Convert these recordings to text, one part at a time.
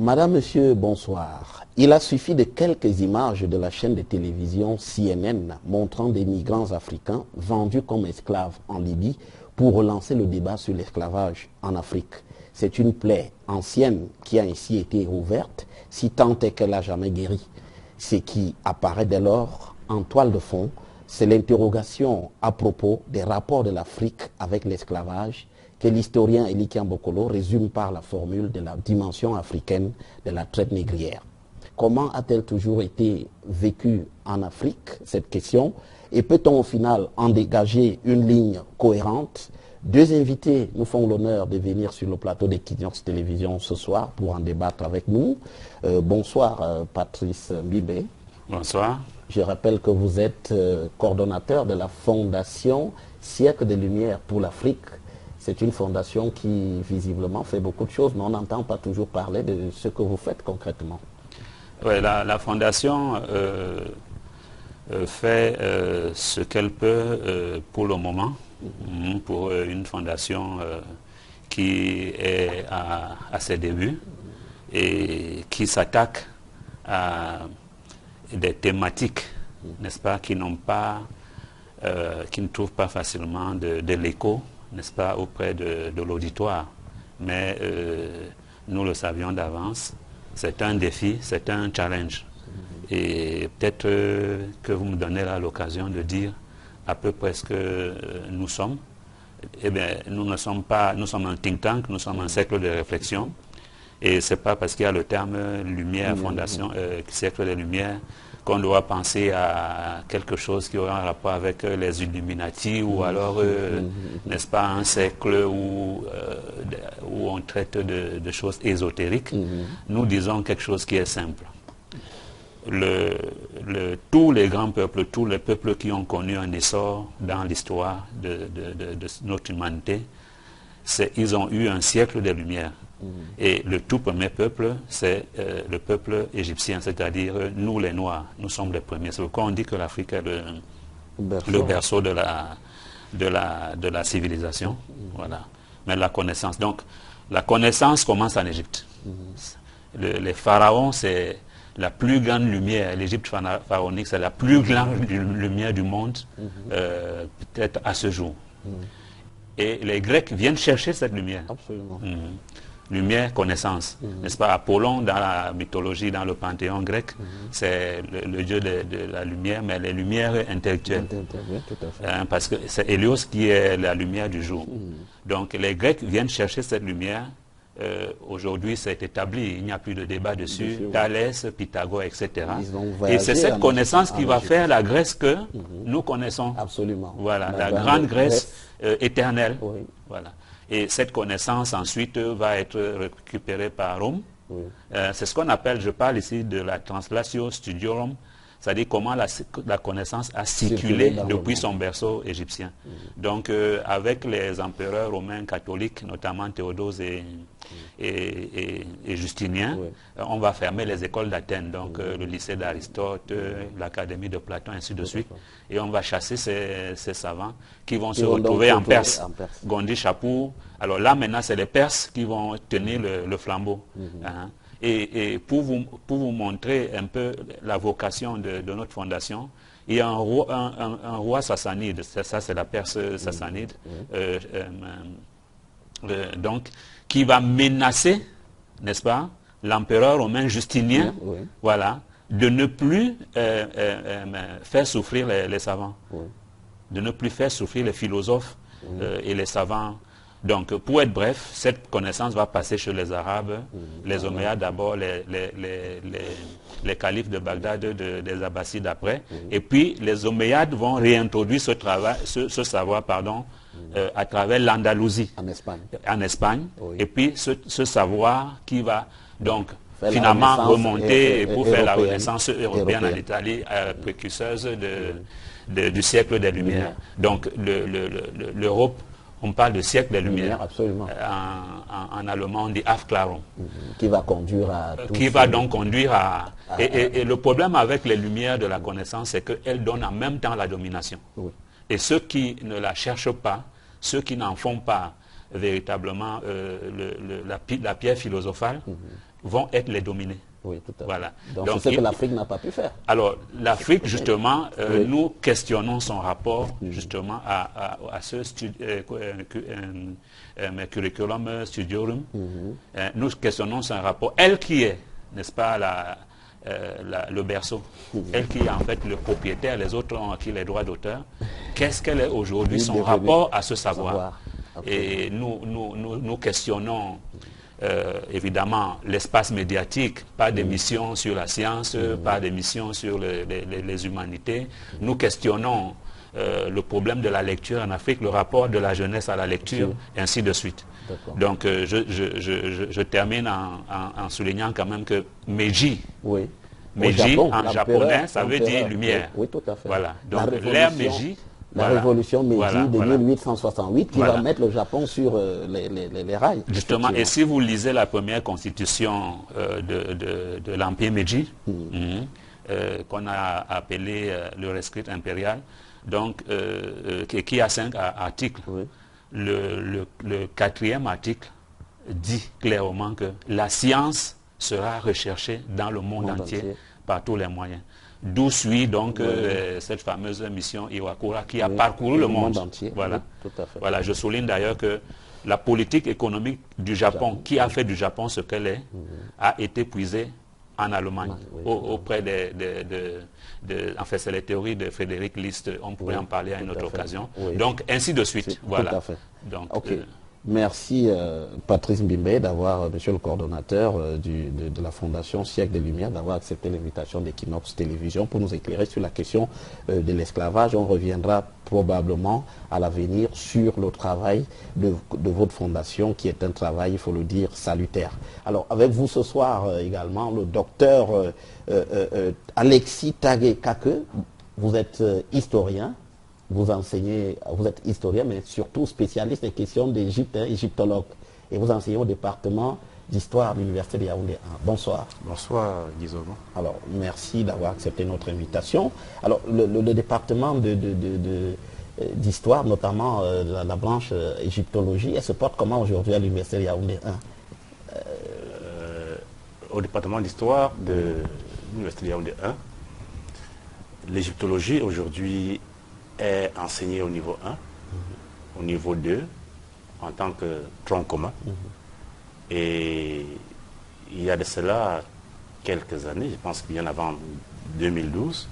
Madame, Monsieur, bonsoir. Il a suffi de quelques images de la chaîne de télévision CNN montrant des migrants africains vendus comme esclaves en Libye pour relancer le débat sur l'esclavage en Afrique. C'est une plaie ancienne qui a ainsi été ouverte, si tant est qu'elle n'a jamais guéri. Ce qui apparaît dès lors en toile de fond, c'est l'interrogation à propos des rapports de l'Afrique avec l'esclavage que l'historien Elie Kiambokolo résume par la formule de la dimension africaine de la traite négrière. Comment a-t-elle toujours été vécue en Afrique, cette question? Et peut-on au final en dégager une ligne cohérente? Deux invités nous font l'honneur de venir sur le plateau d'Equinox Télévision ce soir pour en débattre avec nous. Bonsoir Patrice Mbibé. Bonsoir. Je rappelle que vous êtes coordonnateur de la Fondation Siècle de Lumière pour l'Afrique. C'est une fondation qui visiblement fait beaucoup de choses, mais on n'entend pas toujours parler de ce que vous faites concrètement. Oui, la fondation fait ce qu'elle peut pour le moment, pour une fondation qui est à ses débuts et qui s'attaque à des thématiques, n'est-ce pas, qui ne trouvent pas facilement de l'écho, n'est-ce pas, auprès de l'auditoire. Mais nous le savions d'avance, c'est un défi, c'est un challenge. Et peut-être que vous me donnez là l'occasion de dire à peu près ce que nous sommes. Eh bien, nous ne sommes pas, nous sommes un think tank, nous sommes un cercle de réflexion. Et ce n'est pas parce qu'il y a le terme lumière, fondation, cercle de lumière, qu'on doit penser à quelque chose qui aura un rapport avec les Illuminati ou alors, n'est-ce pas, un cercle où on traite de choses ésotériques. Nous disons quelque chose qui est simple. Tous les grands peuples, tous les peuples qui ont connu un essor dans l'histoire de notre humanité, ils ont eu un siècle de lumière. Et le tout premier peuple, c'est le peuple égyptien, c'est-à-dire nous les Noirs, nous sommes les premiers. C'est pourquoi on dit que l'Afrique est le berceau de la civilisation. Voilà. Mais la connaissance. Donc, la connaissance commence en Égypte. Les pharaons, c'est la plus grande lumière. L'Égypte pharaonique, c'est la plus grande lumière du monde, peut-être à ce jour. Et les Grecs viennent chercher cette lumière. Absolument. Lumière, connaissance. N'est-ce pas? Apollon, dans la mythologie, dans le panthéon grec, c'est le dieu de la lumière, mais les lumières intellectuelles. Tout à fait. Parce que c'est Hélios qui est la lumière du jour. Donc les Grecs viennent chercher cette lumière. Aujourd'hui, c'est établi, il n'y a plus de débat dessus. Thalès, Pythagore, etc. Et c'est cette connaissance qui va faire la Grèce que nous connaissons. Absolument. Voilà, la grande Grèce éternelle. Oui. Voilà. Et cette connaissance ensuite va être récupérée par Rome. C'est ce qu'on appelle, je parle ici de la translatio studiorum, c'est-à-dire comment la connaissance a circulé depuis son berceau égyptien. Donc avec les empereurs romains catholiques, notamment Théodose et Justinien, on va fermer les écoles d'Athènes, donc le lycée d'Aristote, l'académie de Platon, ainsi de suite. Et on va chasser ces savants qui vont se retrouver en Perse. Gondi, Chapour. Alors là maintenant c'est les Perses qui vont tenir le flambeau. Et pour vous montrer un peu la vocation de notre fondation, il y a un roi sassanide, ça c'est la Perse sassanide, donc qui va menacer, n'est-ce pas, l'empereur romain Justinien, voilà, de ne plus faire souffrir les savants, de ne plus faire souffrir les philosophes et les savants. Donc, pour être bref, cette connaissance va passer chez les Arabes, les Omeyyades d'abord, les califes de Bagdad, des Abbassides après, et puis les Omeyyades vont réintroduire ce savoir, à travers l'Andalousie, en Espagne, et puis ce savoir qui va donc finalement remonter pour faire la Renaissance européenne en Italie, précurseuse du siècle des Lumières. Donc, l'Europe, on parle de siècle des Lumières. Absolument. En allemand, on dit Aufklärung. Qui va conduire à... Qui va donc conduire à... Et le problème avec les Lumières de la connaissance, c'est qu'elles donnent en même temps la domination. Et ceux qui ne la cherchent pas, ceux qui n'en font pas véritablement la pierre philosophale, vont être les dominés. Oui, tout à fait. Voilà. Donc c'est ce que l'Afrique n'a pas pu faire. Alors, l'Afrique, justement, nous questionnons son rapport, justement, à ce curriculum studiorum. Nous questionnons son rapport. Elle qui est, n'est-ce pas, le berceau, elle qui est en fait le propriétaire, les autres ont acquis les droits d'auteur. Qu'est-ce qu'elle est aujourd'hui, son rapport à ce savoir? Et nous questionnons évidemment l'espace médiatique, pas d'émissions sur la science, pas d'émissions sur les humanités. Nous questionnons le problème de la lecture en Afrique, le rapport de la jeunesse à la lecture, ainsi de suite. Donc je termine en soulignant quand même que Meiji, Meiji en japonais, ça veut dire lumière. Oui, tout à fait. Voilà. Donc l'ère Meiji. La révolution Meiji de 1868 qui va mettre le Japon sur les rails. Justement, et si vous lisez la première constitution de l'Empire Meiji, qu'on a appelé le rescrit impérial, donc, qui a 5 articles, le 4e article dit clairement que la science sera recherchée dans le monde entier par tous les moyens. D'où suit donc cette fameuse mission Iwakura qui a parcouru le monde entier. Voilà. Tout à fait. Voilà, je souligne d'ailleurs que la politique économique du Japon, qui a fait du Japon ce qu'elle est, a été puisée en Allemagne, auprès en fait, c'est les théories de Frédéric List, on pourrait en parler à une autre occasion. Donc, ainsi de suite. Voilà. Tout à fait. Donc, merci Patrice Mbimbe d'avoir, monsieur le coordonnateur de la Fondation Siècle des Lumières, d'avoir accepté l'invitation d'Equinox Télévision pour nous éclairer sur la question de l'esclavage. On reviendra probablement à l'avenir sur le travail de votre fondation, qui est un travail, il faut le dire, salutaire. Alors avec vous ce soir également, le docteur Alexis Tagué-Kake, vous êtes historien. Vous enseignez, vous êtes historien, mais surtout spécialiste des questions d'Égypte, égyptologue. Et vous enseignez au département d'histoire de l'Université de Yaoundé 1. Bonsoir. Bonsoir, Guizoro. Alors, merci d'avoir accepté notre invitation. Alors, le département d'histoire, notamment la branche égyptologie, elle se porte comment aujourd'hui à l'Université de Yaoundé 1? Au département d'histoire de l'Université de Yaoundé 1, l'égyptologie aujourd'hui est enseigné au niveau 1, au niveau 2, en tant que tronc commun. Et il y a de cela quelques années, je pense bien avant 2012,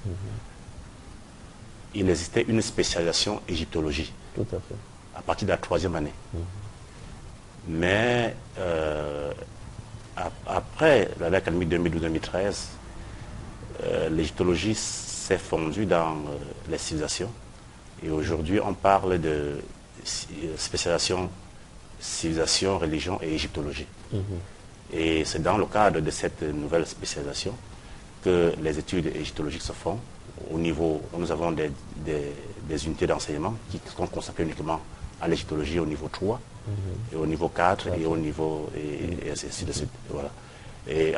il existait une spécialisation égyptologie. Tout à fait. À partir de la 3e année. Mais après l'année académique 2012-2013, l'égyptologie s'est fondue dans les civilisations. Et aujourd'hui, on parle de spécialisation civilisation, religion et égyptologie. Et c'est dans le cadre de cette nouvelle spécialisation que les études égyptologiques se font. Au niveau, nous avons des unités d'enseignement qui sont consacrées uniquement à l'égyptologie au niveau 3, et au niveau 4, et au niveau... et ainsi de suite. Voilà. Et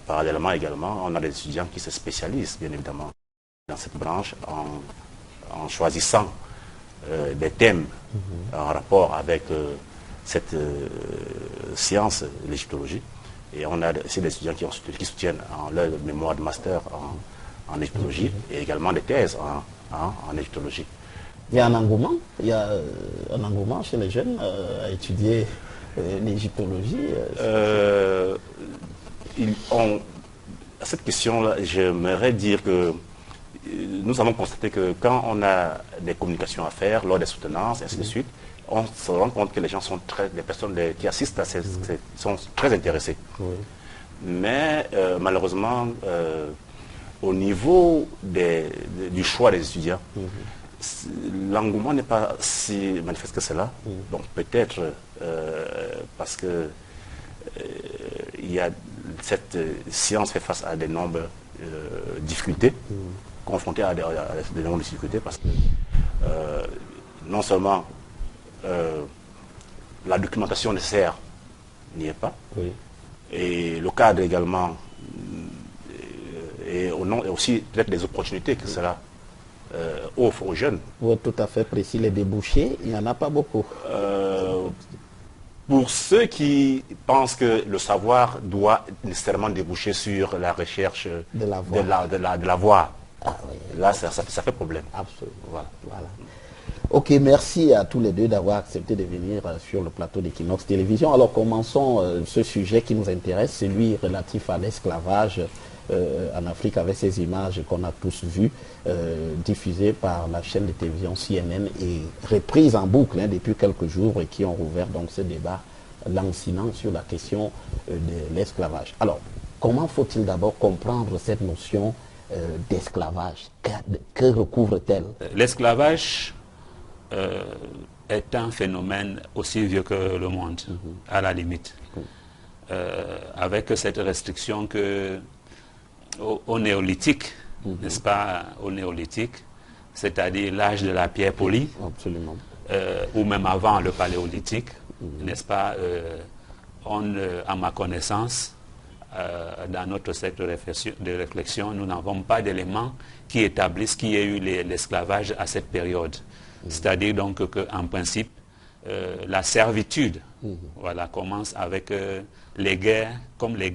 parallèlement également, on a des étudiants qui se spécialisent, bien évidemment, dans cette branche en choisissant des thèmes en rapport avec cette science, l'égyptologie. Et on a aussi des étudiants qui soutiennent leur mémoire de master en égyptologie et également des thèses en égyptologie. Il y a un engouement, chez les jeunes à étudier l'égyptologie. À cette question-là, j'aimerais dire que nous avons constaté que quand on a des communications à faire, lors des soutenances, et ainsi de suite, on se rend compte que les gens sont les personnes qui assistent à sont très intéressées. Mais malheureusement, au niveau du choix des étudiants, l'engouement n'est pas si manifeste que cela. Donc peut-être parce que cette science fait face à de nombreuses difficultés, confrontée à de nombreuses difficultés, parce que non seulement la documentation nécessaire n'y est pas, et le cadre également, et aussi peut-être des opportunités que cela offre aux jeunes. Oui, tout à fait précis, les débouchés, il n'y en a pas beaucoup. Pour ceux qui pensent que le savoir doit nécessairement déboucher sur la recherche de la voix, ah, oui, là, ça fait problème. Absolument. Voilà. Ok, merci à tous les deux d'avoir accepté de venir sur le plateau d'Equinox Télévision. Alors commençons ce sujet qui nous intéresse, celui relatif à l'esclavage en Afrique, avec ces images qu'on a tous vues, diffusées par la chaîne de télévision CNN et reprises en boucle depuis quelques jours et qui ont rouvert donc ce débat lancinant sur la question de l'esclavage. Alors, comment faut-il d'abord comprendre cette notion d'esclavage? Que recouvre-t-elle? L'esclavage est un phénomène aussi vieux que le monde, à la limite. Avec cette restriction que au néolithique, n'est-ce pas, au néolithique, c'est-à-dire l'âge de la pierre polie, absolument, ou même avant le paléolithique, n'est-ce pas, à ma connaissance, dans notre secteur de réflexion, nous n'avons pas d'éléments qui établissent qu'il y ait eu l'esclavage à cette période. C'est-à-dire donc qu'en principe, la servitude voilà, commence avec les guerres, comme les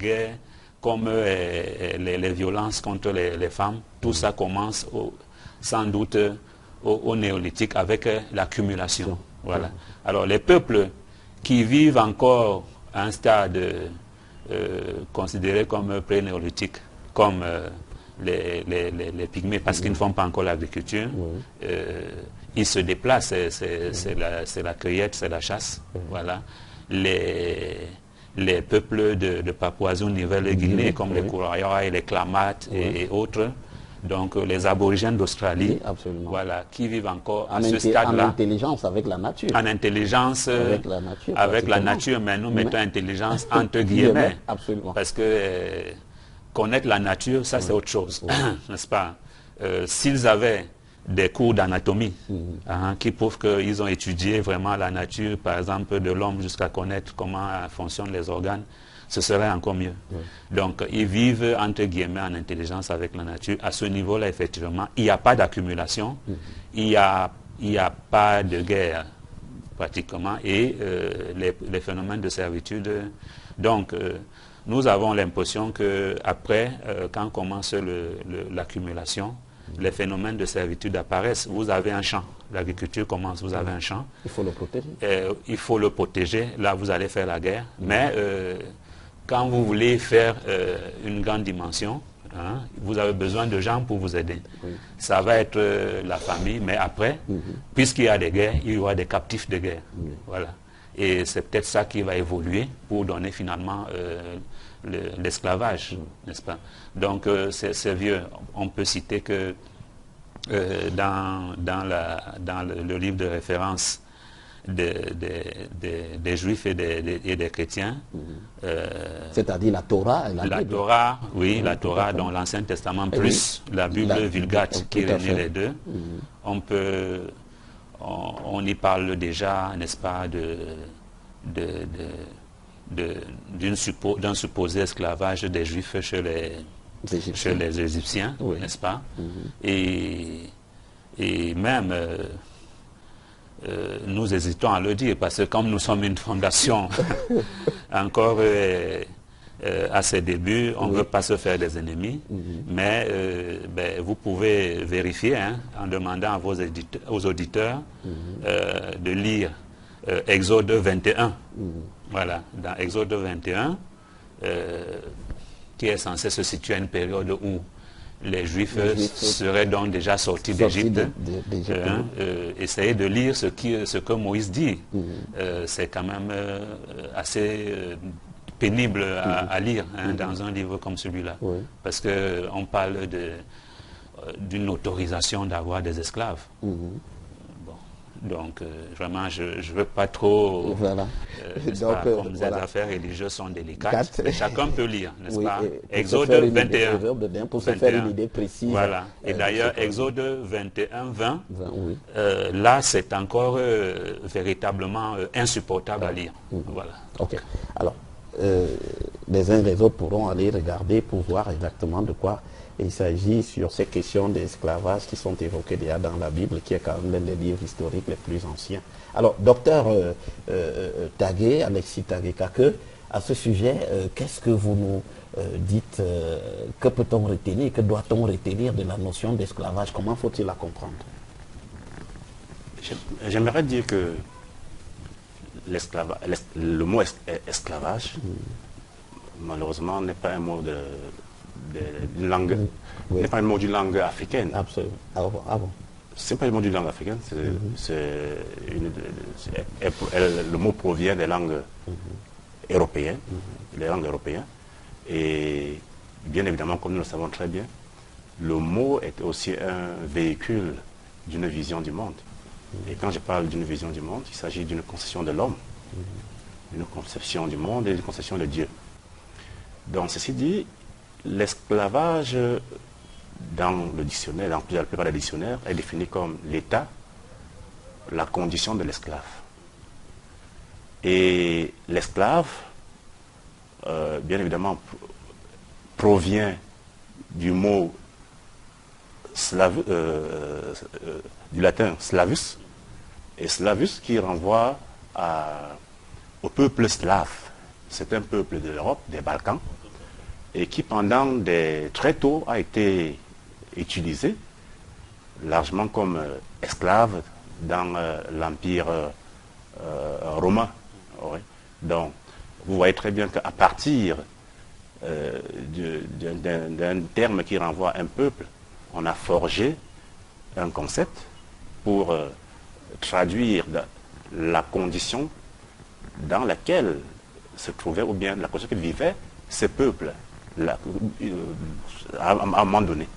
violences contre les femmes. Tout ça commence sans doute au néolithique avec l'accumulation. Voilà. Alors les peuples qui vivent encore à un stade considéré comme pré-néolithique, comme les pygmées, parce qu'ils ne font pas encore l'agriculture, ils se déplacent, c'est la cueillette, c'est la chasse. Voilà. Les peuples de Papouasie-Nouvelle-Guinée, comme les Kouraya et les Klamath et autres, donc les aborigènes d'Australie, voilà, qui vivent encore à ce stade-là. En intelligence avec la nature. En intelligence avec la nature, mais nous mettons intelligence entre guillemets. Absolument. Parce que connaître la nature, ça c'est autre chose, n'est-ce pas? S'ils avaient des cours d'anatomie qui prouvent qu'ils ont étudié vraiment la nature, par exemple, de l'homme jusqu'à connaître comment fonctionnent les organes, ce serait encore mieux. Donc, ils vivent, entre guillemets, en intelligence avec la nature. À ce niveau-là, effectivement, il n'y a pas d'accumulation, il n'y a pas de guerre, pratiquement, et les phénomènes de servitude. Donc, nous avons l'impression qu'après, quand commence l'accumulation, les phénomènes de servitude apparaissent. Vous avez un champ, l'agriculture commence, vous avez un champ. Il faut le protéger. Il faut le protéger, là vous allez faire la guerre. Mais quand vous voulez faire une grande dimension, vous avez besoin de gens pour vous aider. Ça va être la famille, mais après, puisqu'il y a des guerres, il y aura des captifs de guerre. Voilà. Et c'est peut-être ça qui va évoluer pour donner finalement l'esclavage, n'est-ce pas? Donc c'est vieux. On peut citer que dans le livre de référence des Juifs et des chrétiens, c'est-à-dire la Torah et la Bible. Torah, oui, la Torah, dans l'Ancien Testament, plus la Bible Vulgate qui réunit les deux, on y parle déjà, n'est-ce pas, d'un supposé esclavage des Juifs chez les Égyptiens, n'est-ce pas? Et même, nous hésitons à le dire, parce que comme nous sommes une fondation encore à ses débuts, on ne veut pas se faire des ennemis, mais vous pouvez vérifier en demandant à aux auditeurs de lire Exode 21. Voilà, dans Exode 21, qui est censé se situer à une période où les Juifs seraient donc déjà sortis d'Égypte. Essayez de lire ce que Moïse dit. C'est quand même assez pénible à lire dans un livre comme celui-là. Parce qu'on parle d'une autorisation d'avoir des esclaves. Donc, vraiment, je ne veux pas trop... comme les affaires religieuses sont délicates, mais chacun peut lire, n'est-ce pas? Exode 21. Pour se faire une idée précise. Voilà. Et d'ailleurs, Exode 21, 20, là, c'est encore véritablement insupportable à lire. Voilà. Ok. Alors, les uns et les autres pourront aller regarder pour voir exactement de quoi Il s'agit sur ces questions d'esclavage qui sont évoquées déjà dans la Bible, qui est quand même l'un des livres historiques les plus anciens. Alors, docteur Tagué, Alexis Tagué-Kake, à ce sujet, qu'est-ce que vous nous dites, que peut-on retenir, que doit-on retenir de la notion d'esclavage? Comment faut-il la comprendre? J'aimerais dire que le mot esclavage, malheureusement, n'est pas un mot d'une langue, n'est pas un mot d'une langue africaine. Absolument. Ah bon. C'est pas le mot d'une langue africaine, le mot provient des langues européennes, les langues européennes. Et bien évidemment, comme nous le savons très bien, le mot est aussi un véhicule d'une vision du monde. Et quand je parle d'une vision du monde, il s'agit d'une conception de l'homme, d'une conception du monde et d'une conception de Dieu. Donc, ceci dit, l'esclavage, dans le dictionnaire, dans la plupart des dictionnaires, est défini comme l'état, la condition de l'esclave. Et l'esclave, bien évidemment, provient du mot du latin slavus, et slavus qui renvoie au peuple slave. C'est un peuple de l'Europe, des Balkans, et qui pendant très tôt a été utilisé largement comme esclave dans l'Empire romain. Ouais. Donc, vous voyez très bien qu'à partir d'un terme qui renvoie à un peuple, on a forgé un concept pour traduire la condition dans laquelle se trouvaient, ou bien la condition que vivaient ces peuples à un moment donné.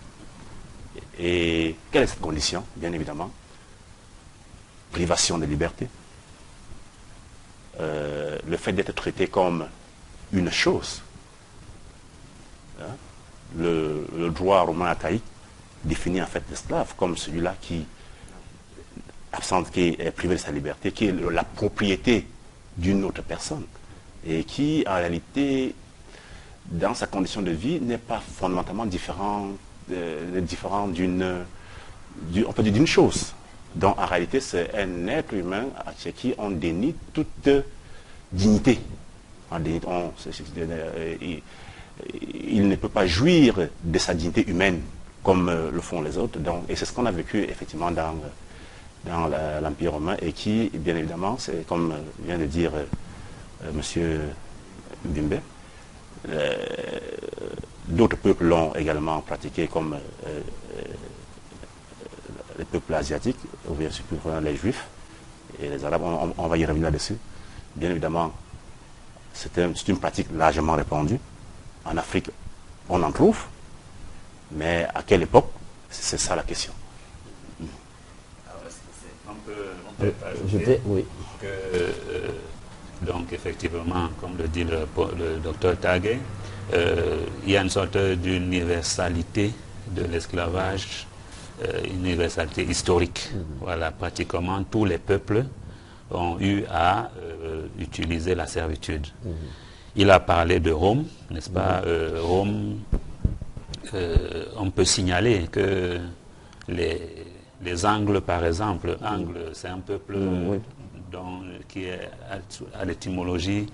Et quelle est cette condition? Bien évidemment, privation de liberté, le fait d'être traité comme une chose. Hein? Le droit romain archaïque définit en fait l'esclave comme celui-là qui est privé de sa liberté, qui est la propriété d'une autre personne, et qui en réalité, dans sa condition de vie, n'est pas fondamentalement différent d'une chose. Donc en réalité, c'est un être humain à qui on dénie toute dignité. Il ne peut pas jouir de sa dignité humaine comme le font les autres. Donc, et c'est ce qu'on a vécu effectivement dans l'Empire romain, et qui, bien évidemment, c'est comme vient de dire Monsieur Bimbe, d'autres peuples l'ont également pratiqué, comme les peuples asiatiques, ou bien sûr les Juifs et les Arabes. On va y revenir là-dessus. Bien évidemment, c'est une pratique largement répandue. En Afrique, on en trouve, mais à quelle époque? C'est ça la question. Oui. Donc effectivement, comme le dit le docteur Tagué, il y a une sorte d'universalité de l'esclavage, universalité historique. Voilà, pratiquement tous les peuples ont eu à utiliser la servitude. Il a parlé de Rome, n'est-ce pas? Rome, on peut signaler que les Angles, par exemple, Angles, c'est un peuple qui est à l'étymologie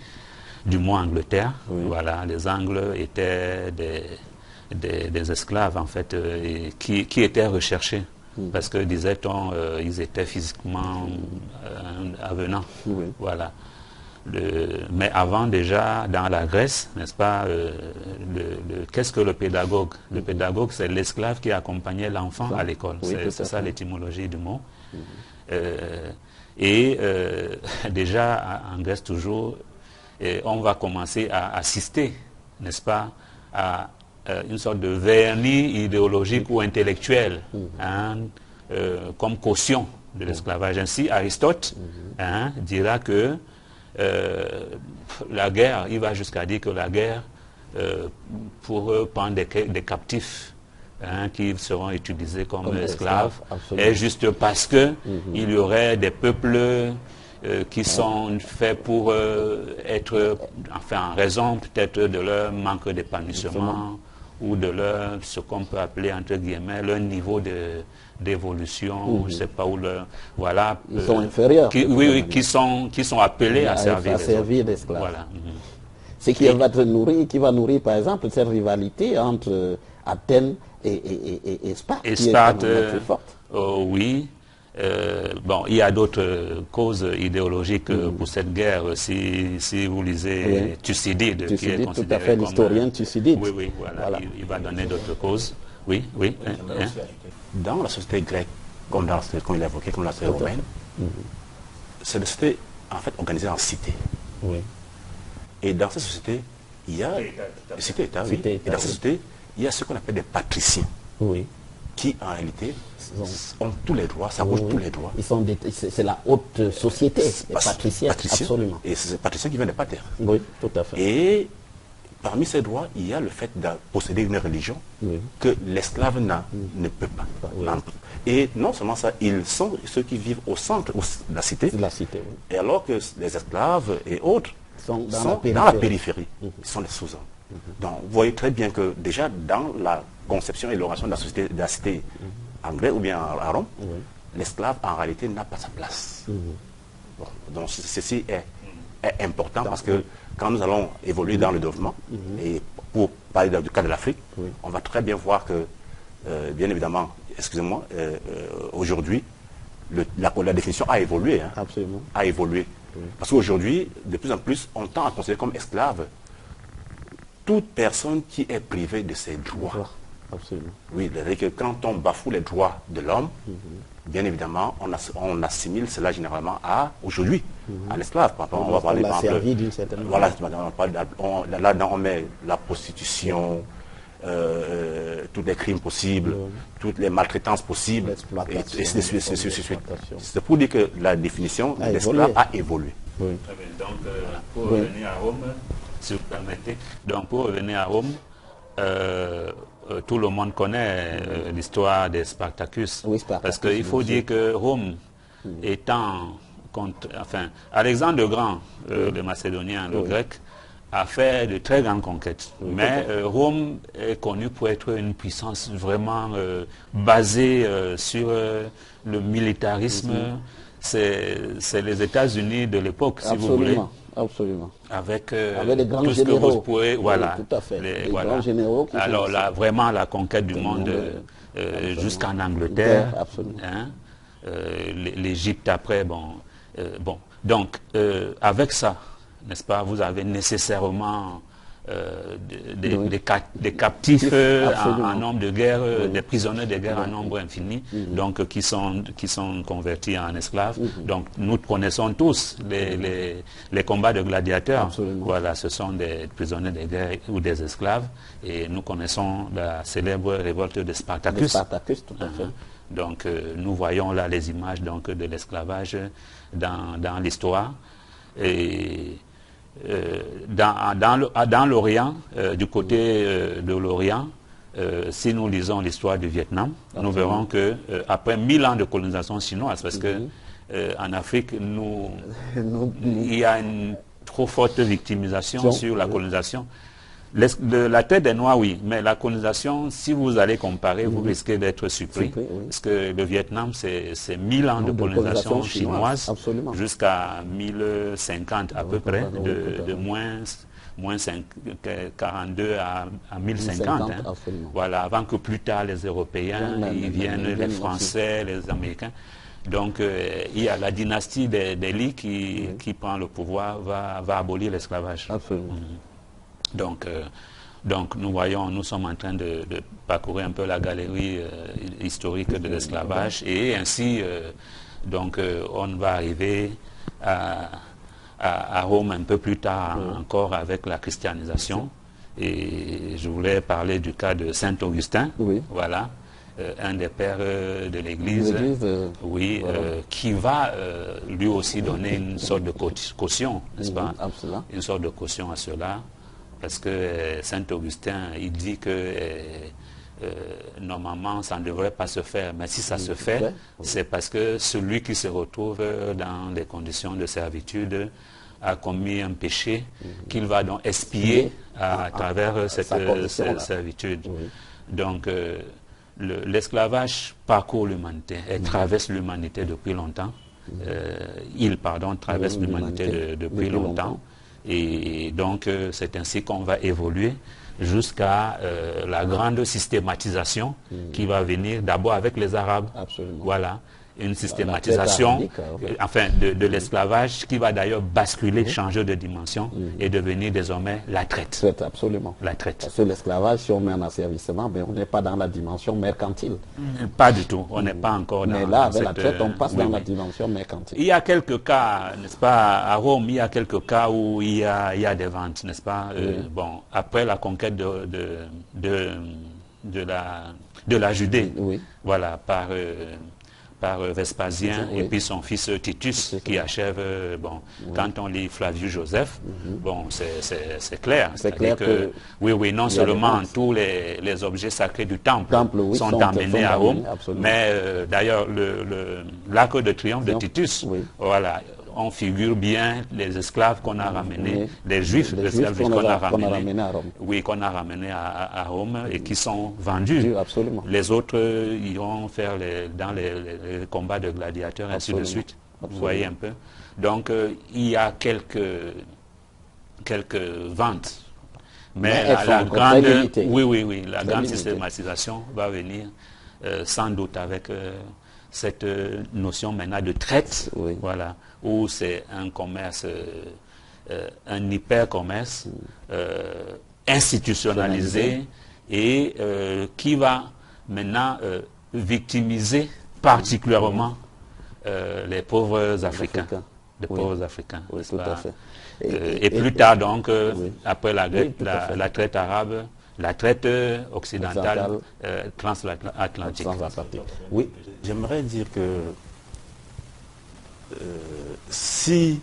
du mot Angleterre. Voilà, les Angles étaient des esclaves, en fait, qui étaient recherchés. Parce que, disait-on, ils étaient physiquement avenants. Voilà. Mais avant, déjà, dans la Grèce, n'est-ce pas, qu'est-ce que le pédagogue? Le pédagogue, c'est l'esclave qui accompagnait l'enfant à l'école. C'est ça l'étymologie du mot. Déjà, en Grèce, toujours, on va commencer à assister, n'est-ce pas, à une sorte de vernis idéologique ou intellectuel, comme caution de l'esclavage. Ainsi, Aristote dira que la guerre, il va jusqu'à dire que la guerre, pour prendre des captifs qui seront utilisés comme esclaves, est juste parce que il y aurait des peuples qui sont faits pour être, enfin, en raison peut-être de leur manque d'épanouissement ou de leur, ce qu'on peut appeler entre guillemets, leur niveau d'évolution, je ne sais pas où leur, voilà. Ils sont inférieurs. Qui sont appelés à servir d'esclaves. Voilà. Ce qui va nourrir, par exemple, cette rivalité entre Athènes et Sparte. Et Sparte, très forte. Oui. Bon, il y a d'autres causes idéologiques pour cette guerre. Si vous lisez Thucydide, qui est considéré tout à fait l'historien Thucydide. Oui, voilà. Il va donner d'autres causes. Oui. Dans la société grecque, comme il l'a évoqué, comme la société romaine, c'est une société en fait organisée en cités. Oui. Et dans cette société, il y a des cités-États. Et dans cette société, il y a ce qu'on appelle des patriciens. Oui. Qui en réalité ont tous les droits, ça bouge tous les droits. C'est la haute société, les patriciens, absolument. Et c'est ces patriciens qui viennent des patères. Oui, tout à fait. Et parmi ces droits, il y a le fait de posséder une religion que l'esclave ne peut pas. Oui. Et non seulement ça, ils sont ceux qui vivent au centre de la cité. Et alors que les esclaves et autres sont dans la périphérie. Ils sont les sous-hommes. Donc vous voyez très bien que déjà dans la conception et l'organisation de la cité anglaise ou bien à Rome, l'esclave en réalité n'a pas sa place. Bon, donc ceci est important parce que quand nous allons évoluer dans le développement, et pour parler du cas de l'Afrique, on va très bien voir que, bien évidemment, excusez-moi, aujourd'hui, la définition a évolué. Absolument. A évolué. Parce qu'aujourd'hui, de plus en plus, on tend à considérer comme esclave toute personne qui est privée de ses droits. Absolument. Oui, c'est-à-dire que quand on bafoue les droits de l'homme, bien évidemment, on assimile cela généralement à, aujourd'hui, à l'esclave. On va parler, par exemple, d'une certaine voilà, là-dedans, on met la prostitution, tous les crimes possibles, toutes les maltraitances possibles, et ainsi de suite. C'est pour dire que la définition de l'esclave a évolué. Oui. Donc, pour revenir à Rome, si vous permettez, pour revenir à Rome, tout le monde connaît l'histoire des Spartacus. Parce qu'il faut dire que Rome étant Alexandre le Grand, le Macédonien, le Grec, a fait de très grandes conquêtes. Mais Rome est connu pour être une puissance vraiment basée sur le militarisme. C'est les États-Unis de l'époque, si vous voulez. Absolument. Avec les grands tout ce généraux. que vous pouvez, voilà. Tout à fait. Les grands généraux. Alors là, vraiment la conquête du monde jusqu'en Angleterre. L'Égypte après, Donc, avec ça, n'est-ce pas, vous avez nécessairement des captifs en nombre de guerre, des prisonniers de guerre en nombre infini, donc qui sont convertis en esclaves. Donc nous connaissons tous les combats de gladiateurs. Absolument. Voilà, ce sont des prisonniers de guerre ou des esclaves, et nous connaissons la célèbre révolte de Spartacus. Spartacus, tout à fait. Donc nous voyons là les images donc de l'esclavage dans l'histoire. Et dans l'Orient, du côté de l'Orient, si nous lisons l'histoire du Vietnam, nous verrons que après 1000 ans de colonisation chinoise, parce que en Afrique, il y a une trop forte victimisation sur la colonisation. La traite des Noirs, oui, mais la colonisation, si vous allez comparer, vous risquez d'être surpris. Parce que le Vietnam, c'est 1000 ans de colonisation chinoise jusqu'à 1050 à peu près, de moins 42 à 1050. Voilà, avant que plus tard les Européens, ils viennent, les Français, les Américains. Donc, il y a la dynastie des Li qui prend le pouvoir, va abolir l'esclavage. Absolument. Donc nous voyons, nous sommes en train de parcourir un peu la galerie historique de l'esclavage, et ainsi on va arriver à Rome un peu plus tard encore avec la christianisation. Et je voulais parler du cas de Saint Augustin, voilà, un des pères de l'Église, qui va lui aussi donner une sorte de caution, n'est-ce pas, une sorte de caution à cela. Parce que Saint Augustin, il dit que normalement, ça ne devrait pas se faire. Mais si ça se fait, c'est parce que celui qui se retrouve dans des conditions de servitude a commis un péché qu'il va donc expier à travers cette servitude. Oui. Donc, l'esclavage parcourt l'humanité, elle traverse l'humanité depuis longtemps. Il traverse l'humanité depuis longtemps. Et donc, c'est ainsi qu'on va évoluer jusqu'à la grande systématisation qui va venir d'abord avec les Arabes. Absolument. Voilà. Une systématisation de l'esclavage qui va d'ailleurs basculer, changer de dimension et devenir désormais la traite. Absolument. La traite. Parce que l'esclavage, si on met un asservissement, ben, on n'est pas dans la dimension mercantile. Pas du tout. On n'est pas encore dans Mais là, avec la traite, on passe dans la dimension mercantile. Il y a quelques cas, n'est-ce pas, à Rome, il y a quelques cas où il y a des ventes, n'est-ce pas. Bon, après la conquête de la Judée, voilà, par Vespasien et puis son fils Titus qui achève, quand on lit Flavius Joseph, bon, c'est clair. C'est clair que non seulement tous les objets sacrés du temple sont emmenés à Rome, mais d'ailleurs l'arc de triomphe de Titus, voilà, on figure bien les esclaves qu'on a ramenés, les juifs qu'on a ramenés à Rome. Oui, qu'on a ramenés à Rome et qui sont vendus. Absolument. Les autres iront faire dans les combats de gladiateurs, ainsi de suite. Vous voyez un peu. Donc, il y a quelques ventes. Mais la grande, la grande systématisation va venir sans doute avec cette notion maintenant de traite, voilà, où c'est un commerce, un hyper-commerce institutionnalisé et qui va maintenant victimiser particulièrement les pauvres Africains. Les pauvres Africains. Oui, tout à fait. Et plus tard, donc, après la traite arabe, la traite occidentale transatlantique. Oui, j'aimerais dire que si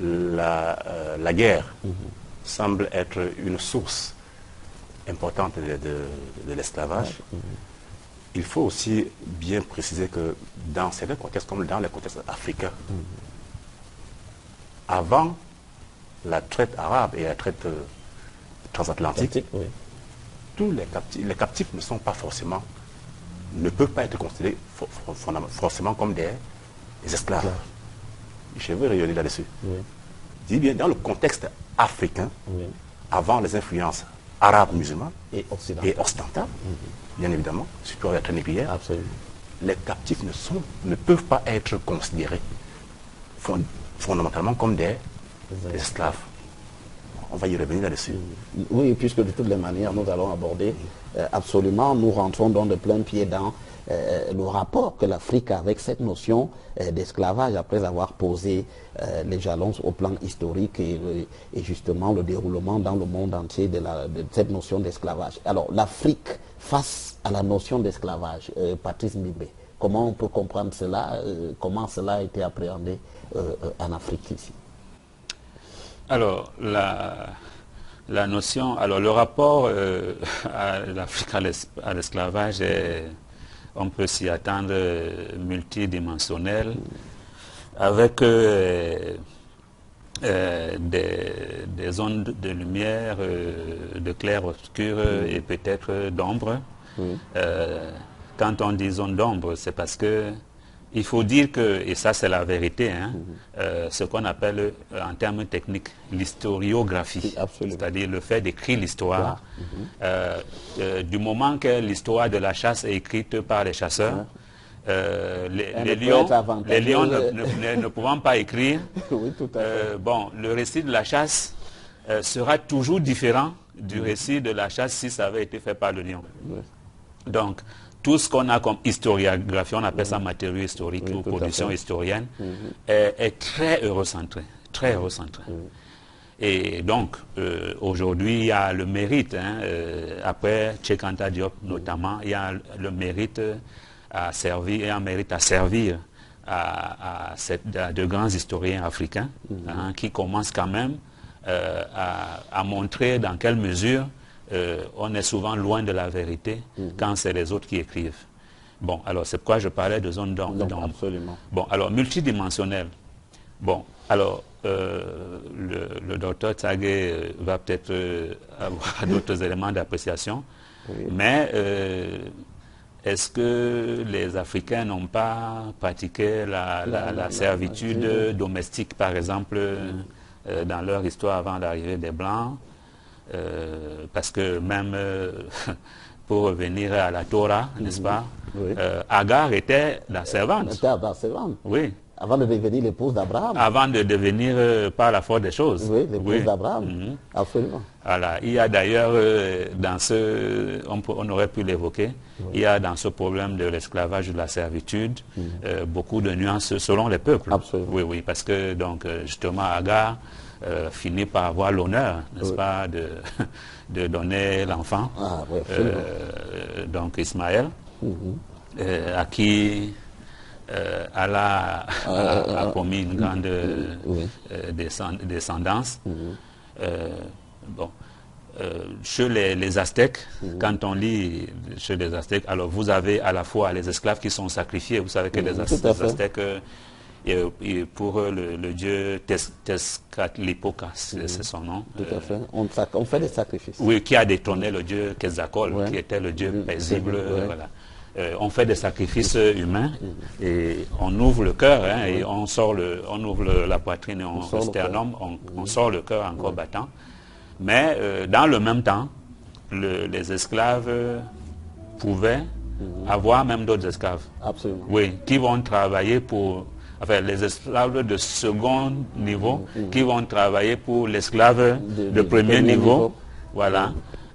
la guerre semble être une source importante de l'esclavage, il faut aussi bien préciser que dans certains contextes, comme dans les contextes africains, avant la traite arabe et la traite transatlantique, tous les captifs ne sont pas forcément, ne peuvent pas être considérés forcément comme des esclaves. Je veux revenir là-dessus. Je dis bien, dans le contexte africain, avant les influences arabes, musulmanes et occidentales, bien évidemment, surtout avec la traite négrière, les captifs ne peuvent pas être considérés fondamentalement comme des esclaves. On va y revenir là-dessus. Oui, puisque de toutes les manières, nous allons aborder absolument, nous rentrons donc de plein pied dans le rapport que l'Afrique a avec cette notion d'esclavage après avoir posé les jalons au plan historique et justement le déroulement dans le monde entier de cette notion d'esclavage. Alors, l'Afrique face à la notion d'esclavage, Patrice Mbimbe, comment on peut comprendre cela, comment cela a été appréhendé en Afrique ici? Alors, la notion, alors le rapport à l'Afrique à l'esclavage, on peut s'y attendre multidimensionnel, avec des zones de lumière, de clair-obscur et peut-être d'ombre. Quand on dit zone d'ombre, c'est parce que il faut dire que, et ça c'est la vérité, ce qu'on appelle en termes techniques l'historiographie, c'est-à-dire le fait d'écrire l'histoire. Du moment que l'histoire de la chasse est écrite par les chasseurs, les lions ne pouvant pas écrire, bon, le récit de la chasse sera toujours différent du récit de la chasse si ça avait été fait par le lion. Donc, tout ce qu'on a comme historiographie, on appelle ça matériau historique ou production historienne, est très eurocentré, très eurocentré. Et donc, aujourd'hui, il y a le mérite, après Cheikh Anta Diop notamment, il y a le mérite à servir, et un mérite à servir à de grands historiens africains, qui commencent quand même à montrer dans quelle mesure on est souvent loin de la vérité quand c'est les autres qui écrivent. Bon, alors c'est pourquoi je parlais de zone d'ombre. Absolument. Bon, alors multidimensionnel. Bon, alors, le docteur Tsagué va peut-être avoir d'autres éléments d'appréciation, oui. Mais est-ce que les Africains n'ont pas pratiqué la servitude domestique, par exemple, dans leur histoire avant l'arrivée des Blancs? Parce que même, pour revenir à la Torah, n'est-ce pas, oui. Agar était la servante. Était la servante. Oui. Avant de devenir l'épouse d'Abraham. Avant de devenir, par la force des choses. Oui, l'épouse d'Abraham, absolument. Voilà. Il y a d'ailleurs, dans ce, on aurait pu l'évoquer, il y a dans ce problème de l'esclavage, de la servitude, beaucoup de nuances selon les peuples. Absolument. Oui, oui, parce que, donc, justement, Agar finit par avoir l'honneur, n'est-ce pas, de donner l'enfant, donc Ismaël, à qui... Allah a promis une grande descendance. Bon, chez les Aztèques, quand on lit chez les Aztèques, alors vous avez à la fois les esclaves qui sont sacrifiés. Vous savez que les Aztèques, pour le dieu Tezcatlipoca, c'est son nom. Tout à fait. On fait des sacrifices. Oui, qui a détrôné le dieu Quetzalcoatl, qui était le dieu paisible. Voilà. On fait des sacrifices humains et on ouvre le cœur et on ouvre la poitrine et le sternum, on sort le cœur encore battant. Mais dans le même temps, les esclaves pouvaient avoir même d'autres esclaves. Absolument. Oui, qui vont travailler pour... Enfin, les esclaves de second niveau qui vont travailler pour l'esclave de premier niveau. Voilà.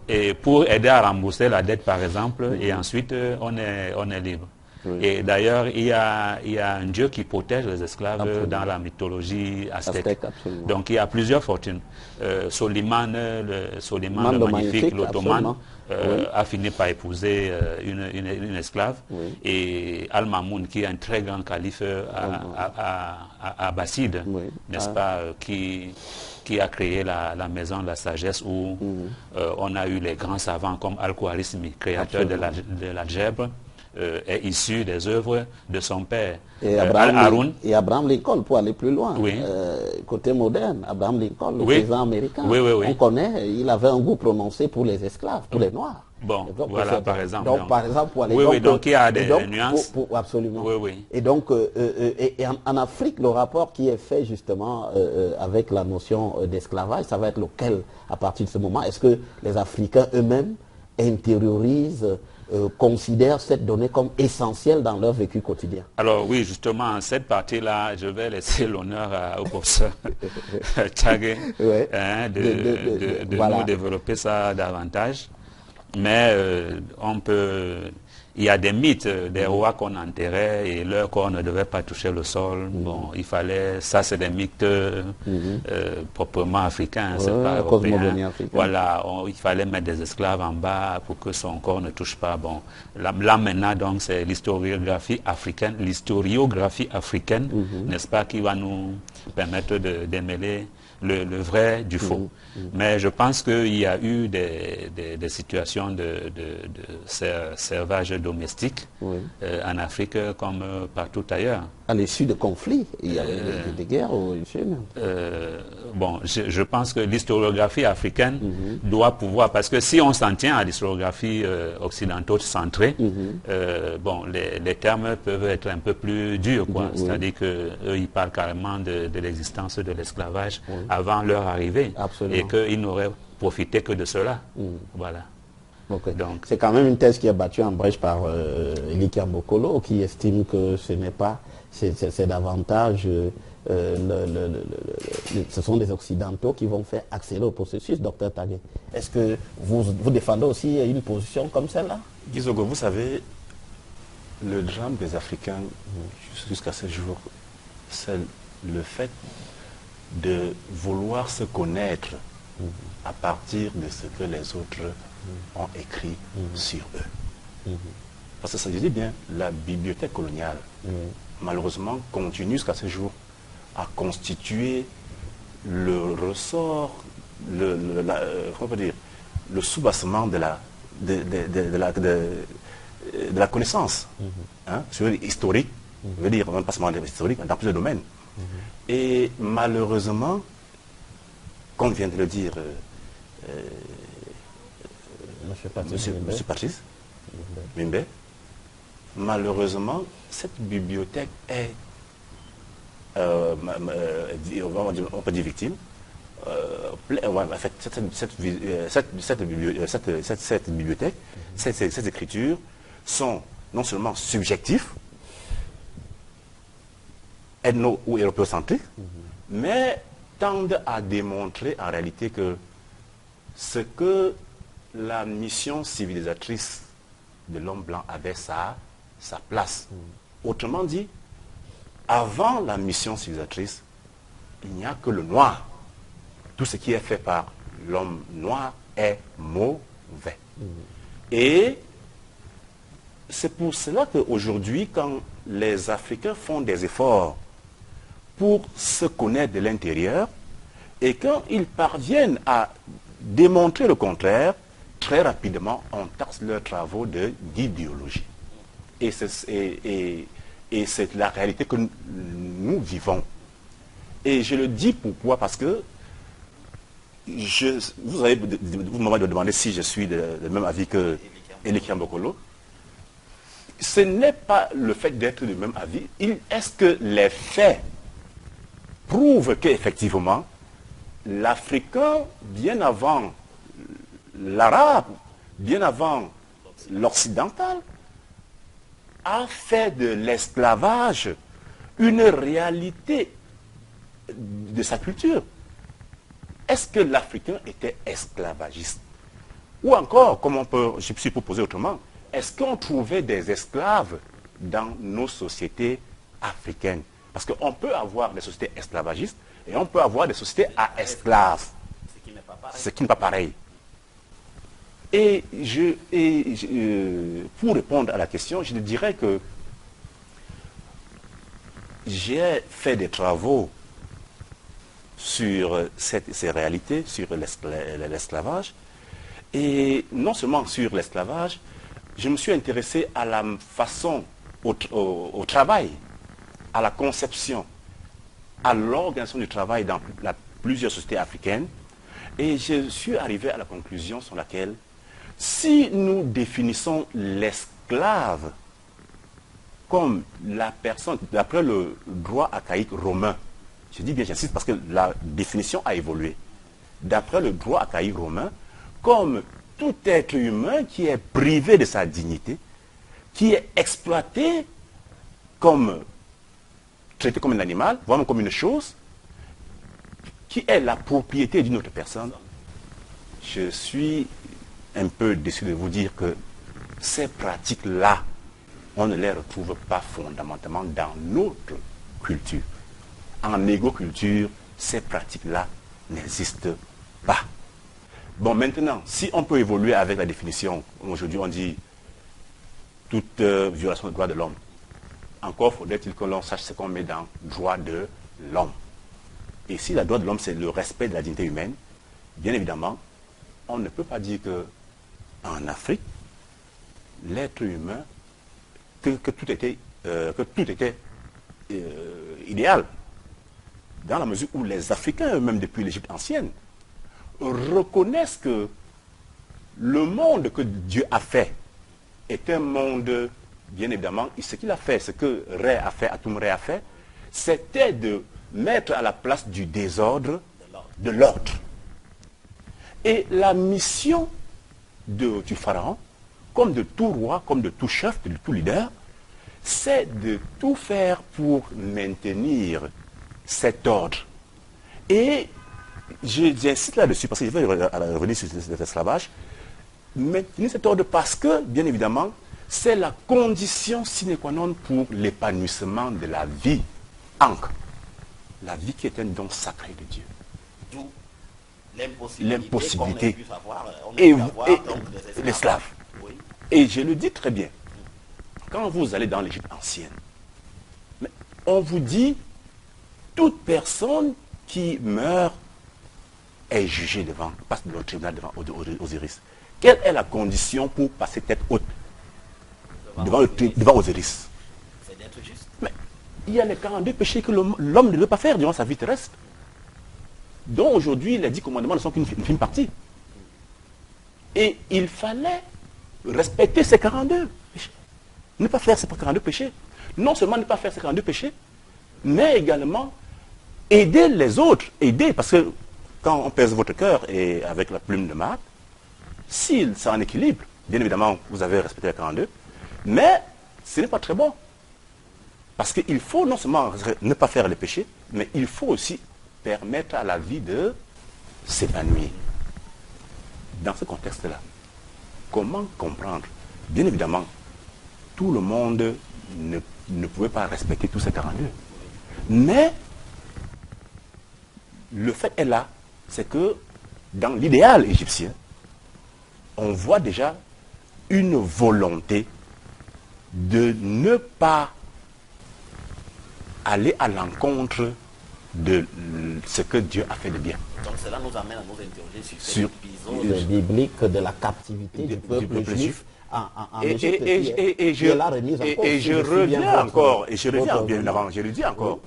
Et pour aider à rembourser la dette, par exemple, et ensuite on est libre. Oui. Et d'ailleurs, il y a un dieu qui protège les esclaves dans la mythologie aztèque. Donc il y a plusieurs fortunes. Soliman le Magnifique, l'Ottoman, a fini par épouser une esclave. Oui. Et Al-Mamoun, qui est un très grand calife abbasside, n'est-ce pas, qui a créé la maison de la sagesse où on a eu les grands savants comme Al-Khwarizmi, créateur de l'algèbre, est issu des œuvres de son père. Et Abraham Lincoln, pour aller plus loin, côté moderne, Abraham Lincoln, le président américain, on connaît, il avait un goût prononcé pour les esclaves, pour les Noirs. Bon, donc, voilà, par exemple. Donc, par exemple, pour aller... donc il y a des nuances. Absolument. Et donc, en Afrique, le rapport qui est fait justement avec la notion d'esclavage, ça va être lequel à partir de ce moment? Est-ce que les Africains eux-mêmes intériorisent, considèrent cette donnée comme essentielle dans leur vécu quotidien? Alors oui, justement, cette partie-là, je vais laisser l'honneur au professeur Tsagué de nous développer ça davantage. Mais il y a des mythes des rois qu'on enterrait et leur corps ne devait pas toucher le sol. Bon, il fallait, ça c'est des mythes proprement africains, c'est pas européen. Voilà, il fallait mettre des esclaves en bas pour que son corps ne touche pas. Bon, là maintenant donc c'est l'historiographie africaine, n'est-ce pas, qui va nous permettre de démêler le vrai du faux. Mais je pense qu'il y a eu des situations de servage domestique en Afrique comme partout ailleurs. À l'issue de conflits, il y a des guerres bon, je pense que l'historiographie africaine doit pouvoir, parce que si on s'en tient à l'historiographie occidentale centrée, bon, les termes peuvent être un peu plus durs, quoi. C'est-à-dire qu'eux, ils parlent carrément de l'existence de l'esclavage avant leur arrivée. Absolument. Et qu'ils n'auraient profité que de cela. Voilà. Donc, c'est quand même une thèse qui est battue en brèche par Elikia Bokolo, qui estime que ce n'est pas, c'est davantage, ce sont des Occidentaux qui vont faire accélérer le processus, docteur Tsagué. Est-ce que vous défendez aussi une position comme celle-là? Gizogo, vous savez, le drame des Africains jusqu'à ce jour, c'est le fait de vouloir se connaître à partir de ce que les autres ont écrit sur eux. Parce que ça, je dis bien, la bibliothèque coloniale, malheureusement, continue jusqu'à ce jour à constituer le ressort, comment on peut dire, le soubassement de la connaissance, historique, je veux dire, même pas seulement historique, dans plusieurs domaines. Et malheureusement, comme vient de le dire Monsieur Patrice Mimbe, malheureusement, cette bibliothèque est, on peut dire victime. En fait, cette bibliothèque, ces écritures sont non seulement subjectives, ethno- ou européocentriques, mais tendent à démontrer en réalité que ce que la mission civilisatrice de l'homme blanc avait sa place. Autrement dit, avant la mission civilisatrice, il n'y a que le noir. Tout ce qui est fait par l'homme noir est mauvais. Et c'est pour cela qu'aujourd'hui, quand les Africains font des efforts pour se connaître de l'intérieur, et quand ils parviennent à démontrer le contraire, très rapidement, on taxe leurs travaux d'idéologie. Et c'est la réalité que nous vivons. Et je le dis pourquoi? Parce que vous m'avez demandé si je suis de même avis que Elikian Bokolo. Ce n'est pas le fait d'être du même avis. Est-ce que les faits prouvent qu'effectivement, l'Africain, bien avant l'Arabe, bien avant l'Occidental, a fait de l'esclavage une réalité de sa culture? Est-ce que l'Africain était esclavagiste? Ou encore, je suis proposé autrement, est-ce qu'on trouvait des esclaves dans nos sociétés africaines? Parce qu'on peut avoir des sociétés esclavagistes et on peut avoir des sociétés à esclaves. Ce qui n'est pas pareil. Et pour répondre à la question, je dirais que j'ai fait des travaux sur ces réalités, sur l'esclavage. Et non seulement sur l'esclavage, je me suis intéressé à la façon, au travail, à la conception, à l'organisation du travail dans plusieurs sociétés africaines. Et je suis arrivé à la conclusion sur laquelle, si nous définissons l'esclave comme la personne, d'après le droit archaïque romain, je dis bien, j'insiste parce que la définition a évolué, d'après le droit archaïque romain, comme tout être humain qui est privé de sa dignité, qui est exploité traité comme un animal, voire comme une chose, qui est la propriété d'une autre personne. Je suis un peu déçu de vous dire que ces pratiques-là, on ne les retrouve pas fondamentalement dans notre culture. En égoculture, ces pratiques-là n'existent pas. Bon, maintenant, si on peut évoluer avec la définition, aujourd'hui on dit toute violation des droits de l'homme, encore faudrait-il que l'on sache ce qu'on met dans droit de l'homme. Et si le droit de l'homme, c'est le respect de la dignité humaine, bien évidemment, on ne peut pas dire qu'en Afrique, l'être humain, que tout était idéal, dans la mesure où les Africains eux-mêmes, depuis l'Égypte ancienne, reconnaissent que le monde que Dieu a fait est un monde, bien évidemment, ce qu'il a fait, ce que Ré a fait, Atum Ré a fait, c'était de mettre à la place du désordre de l'ordre. Et la mission du pharaon, comme de tout roi, comme de tout chef, de tout leader, c'est de tout faire pour maintenir cet ordre. Et j'insiste là-dessus, parce que je vais revenir sur cet esclavage, maintenir cet ordre parce que, bien évidemment, c'est la condition sine qua non pour l'épanouissement de la vie. Ankh. La vie qui est un don sacré de Dieu. D'où l'impossibilité. Et l'esclave. Oui. Et je le dis très bien. Quand vous allez dans l'Égypte ancienne, on vous dit, toute personne qui meurt est jugée passe devant le tribunal devant Osiris. Quelle est la condition pour passer tête haute devant Osiris? C'est d'être juste. Mais il y a les 42 péchés que l'homme ne doit pas faire durant sa vie terrestre, dont aujourd'hui les 10 commandements ne sont qu'une fine partie. Et il fallait respecter ces 42 péchés. Ne pas faire ces 42 péchés. Non seulement ne pas faire ces 42 péchés, mais également aider les autres. Aider, parce que quand on pèse votre cœur et avec la plume de marque, s'il c'est en équilibre, bien évidemment, vous avez respecté les 42, mais ce n'est pas très bon. Parce qu'il faut non seulement ne pas faire les péchés, mais il faut aussi permettre à la vie de s'épanouir. Dans ce contexte-là, comment comprendre? Bien évidemment, tout le monde ne pouvait pas respecter tous ces 42. Mais le fait est là, c'est que dans l'idéal égyptien, on voit déjà une volonté de ne pas aller à l'encontre de ce que Dieu a fait de bien. Donc cela nous amène à nous interroger sur l'épisode biblique de la captivité du peuple juif en Égypte, et je reviens encore, bien avant, je le dis encore,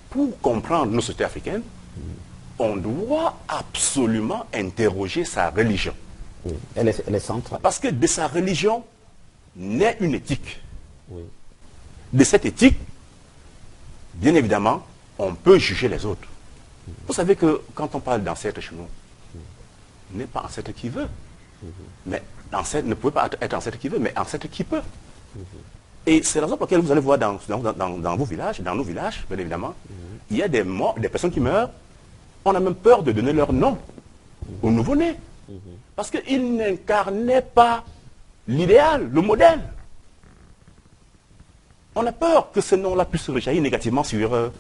pour comprendre nos sociétés africaines, on doit absolument interroger sa religion. Oui. Elle est centrale. Parce que de sa religion naît une éthique. Oui. De cette éthique, bien évidemment, on peut juger les autres. Vous savez que quand on parle d'ancêtre chez nous, n'est pas ancêtre qui veut. Mais ancêtre ne peut pas être ancêtre qui veut, mais ancêtre qui peut. Et c'est la raison pour laquelle vous allez voir dans vos villages, dans nos villages, bien évidemment, il y a des personnes qui meurent. On a même peur de donner leur nom aux nouveau-nés. Parce qu'ils n'incarnaient pas l'idéal, le modèle. On a peur que ce nom-là puisse rejaillir négativement sur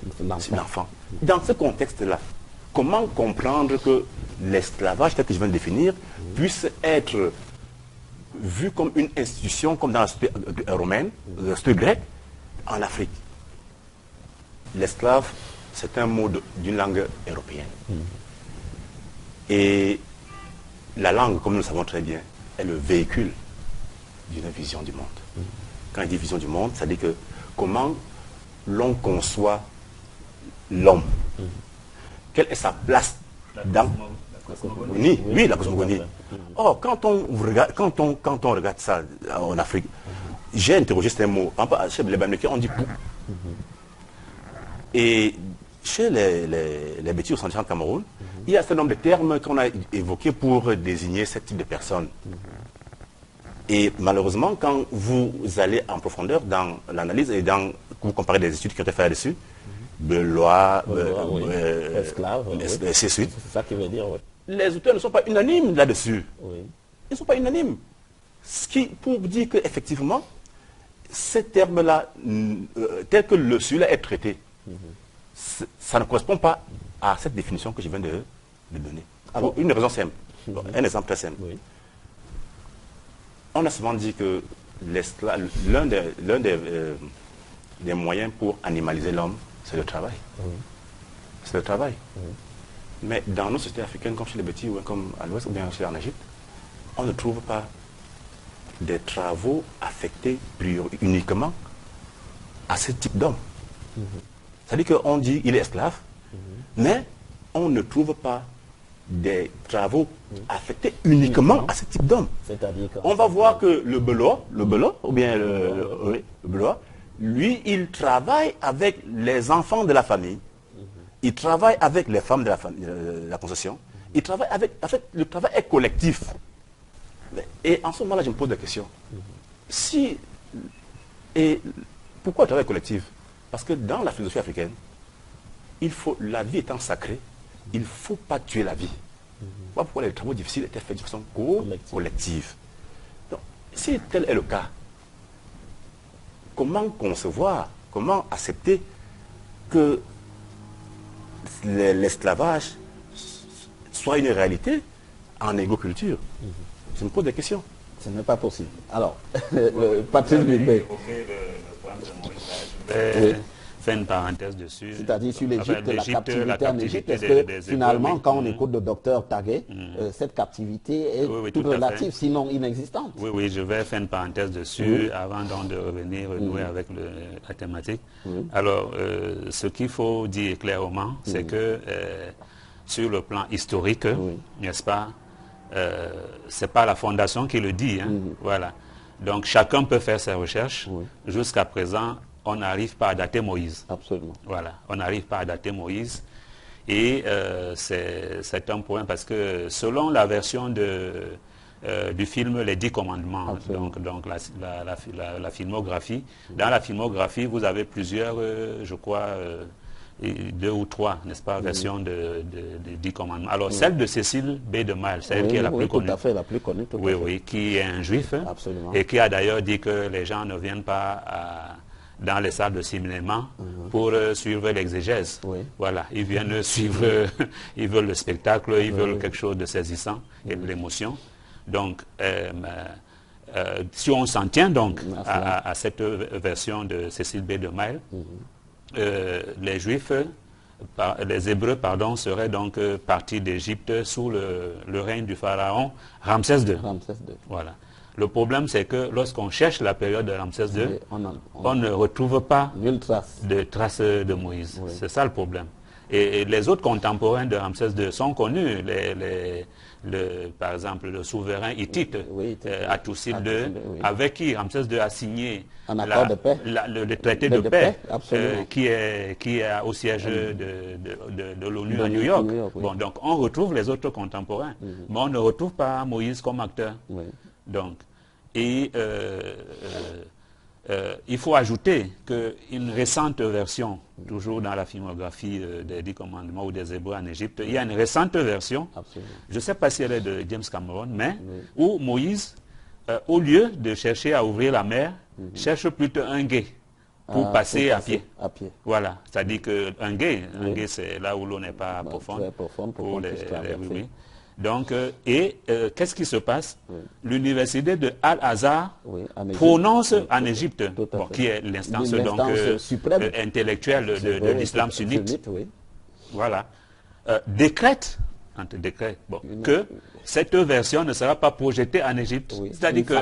l'enfant. Dans ce contexte-là, comment comprendre que l'esclavage, tel que je viens de définir, puisse être vu comme une institution, comme dans la société romaine, la société grecque, en Afrique? L'esclave, c'est un mot d'une langue européenne. Et la langue, comme nous le savons très bien, est le véhicule d'une vision du monde. Quand il dit vision du monde, ça dit que comment l'on conçoit l'homme. Quelle est sa place dans la cosmogonie? Oui, la cosmogonie. Or, quand on regarde ça en Afrique, j'ai interrogé ces mots. Chez les Bamileke, on dit pou. Et chez les Bétis au centre Cameroun, il y a un certain nombre de termes qu'on a évoqués pour désigner ce type de personnes. Et malheureusement, quand vous allez en profondeur dans l'analyse et vous comparez des études qui ont été faites dessus, Belois, esclaves, c'est ça qui veut dire. Oui. Les auteurs ne sont pas unanimes là-dessus. Oui. Ils ne sont pas unanimes. Ce qui, pour dire qu'effectivement, ces termes-là, tel que celui-là est traité, ça ne correspond pas à cette définition que je viens de donner. Pour une raison simple. Un exemple très simple. Oui. On a souvent dit que l'un des moyens pour animaliser l'homme, c'est le travail. C'est le travail. Mais dans nos sociétés africaines, comme chez les Bétis, ou comme à l'Ouest, ou bien en Égypte, on ne trouve pas des travaux affectés uniquement à ce type d'homme. C'est-à-dire qu'on dit qu'il est esclave, mais on ne trouve pas des travaux affectés uniquement à ce type d'homme. On va voir que le Belois, ou bien le Belois, lui, il travaille avec les enfants de la famille, il travaille avec les femmes de la concession, il travaille avec... En fait, le travail est collectif. Et en ce moment-là, je me pose la question. Pourquoi le travail est collectif? Parce que dans la philosophie africaine, la vie étant sacrée, il ne faut pas tuer la vie. Voilà pourquoi les travaux difficiles étaient faits de façon collective. Donc, si tel est le cas, comment concevoir, comment accepter que l'esclavage soit une réalité en égoculture? Je me pose des questions. Ce n'est pas possible. Alors, Patrice Bibé. faire une parenthèse dessus. C'est-à-dire sur l'Égypte, la captivité en Égypte. Est-ce que finalement, quand on écoute le docteur Taguet, cette captivité est toute relative, sinon inexistante? Oui, oui, je vais faire une parenthèse dessus avant donc de revenir renouer avec la thématique. Alors, ce qu'il faut dire clairement, c'est que sur le plan historique, n'est-ce pas, c'est pas la fondation qui le dit, hein, voilà. Donc chacun peut faire ses recherches. Jusqu'à présent, on n'arrive pas à dater Moïse. Absolument. Voilà, on n'arrive pas à dater Moïse. Et c'est un point parce que selon la version du film Les 10 commandements, donc la filmographie, dans la filmographie, vous avez plusieurs, je crois, 2 ou 3, n'est-ce pas, versions des 10 commandements. Alors, celle de Cécile B. de Maille, c'est elle qui est la plus connue. Tout à fait, la plus connue. Oui, qui est un juif. Absolument. Et qui a d'ailleurs dit que les gens ne viennent pas dans les salles de cinéma pour suivre l'exégèse. Voilà, ils viennent suivre, ils veulent le spectacle, ils veulent quelque chose de saisissant et de l'émotion. Donc, si on s'en tient donc à cette version de Cécile B. de Maille, les Juifs, les Hébreux, pardon, seraient donc partis d'Égypte sous le règne du pharaon Ramsès II. Voilà. Le problème, c'est que lorsqu'on cherche la période de Ramsès II, on ne retrouve pas de traces de Moïse. C'est ça le problème. Et les autres contemporains de Ramsès II sont connus. Par exemple, le souverain hittite, Hattusil II, avec qui Ramsès II a signé le traité de paix, qui est au siège de l'ONU à New York. Bon, donc on retrouve les autres contemporains, mais on ne retrouve pas Moïse comme acteur. Donc, et il faut ajouter qu'une récente version, toujours dans la filmographie des 10 commandements ou des Hébreux en Égypte, il y a une récente version, je ne sais pas si elle est de James Cameron, mais où Moïse, au lieu de chercher à ouvrir la mer, cherche plutôt un gué pour passer à pied. Voilà, c'est-à-dire qu'un gué, c'est là où l'eau n'est pas profonde. Pour Donc, qu'est-ce qui se passe? L'université de Al-Azhar prononce en Égypte, qui est l'instance intellectuelle de l'islam sunnite, voilà, décrète que cette version ne sera pas projetée en Égypte. C'est-à-dire que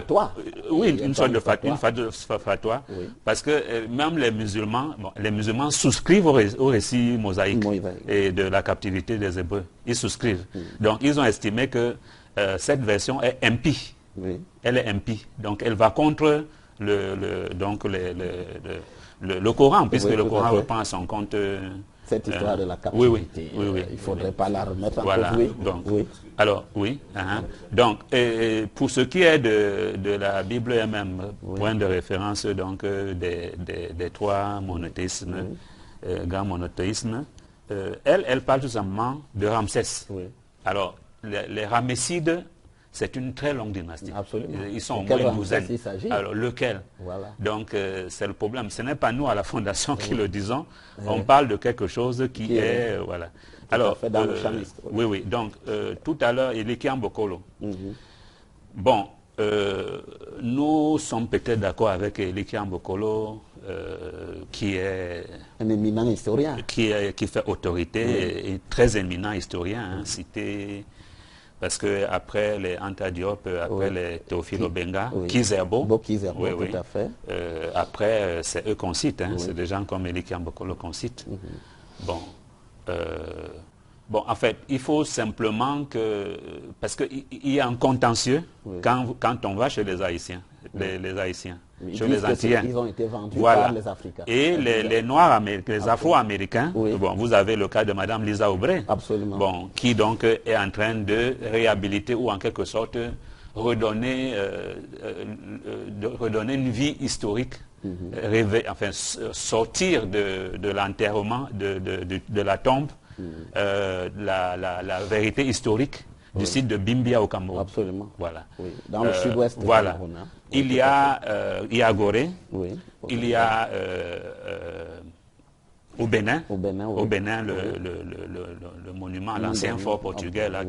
une sorte de fatwa, parce que même les musulmans souscrivent au récit mosaïque et de la captivité des Hébreux. Ils souscrivent. Donc ils ont estimé que cette version est impie. Elle est impie. Donc elle va contre le Coran, puisque le Coran reprend à son compte cette histoire de la captivité. Il ne faudrait pas la remettre en cause. Alors, donc, pour ce qui est de la Bible elle-même, point de référence donc, des 3 monothéismes, grands monothéismes, elle parle tout simplement de Ramsès. Alors, les Ramessides, c'est une très longue dynastie. Ils sont au moins une douzaine. Alors, lequel? Donc, c'est le problème. Ce n'est pas nous à la Fondation qui le disons. On parle de quelque chose qui est... voilà. Alors, dans le champ donc, tout à l'heure, Elikian Bokolo. Bon, nous sommes peut-être d'accord avec Elikian Bokolo, qui est... un éminent historien. Qui fait autorité, et très éminent historien, cité... Parce qu'après les Anta Diop, après les Théophile Obenga, Kizerbo, tout à fait. Après, c'est eux qu'on cite, c'est des gens comme Elikian Bokolo qu'on cite. Bon, en fait, il faut simplement que... Parce qu'il y a un contentieux quand on va chez les Haïtiens, les Haïtiens. Chez les Antillais. Ils ont été vendus par les Africains. Et les Noirs, les Afro-Américains, vous avez le cas de Mme Lisa Aubrey, qui donc est en train de réhabiliter ou en quelque sorte redonner une vie historique, sortir de l'enterrement, de la tombe, la vérité historique du site de Bimbia au Cameroun. Voilà. Dans le sud-ouest. Voilà. Il y a Gorée, il y a au Bénin, le monument, l'ancien fort portugais là,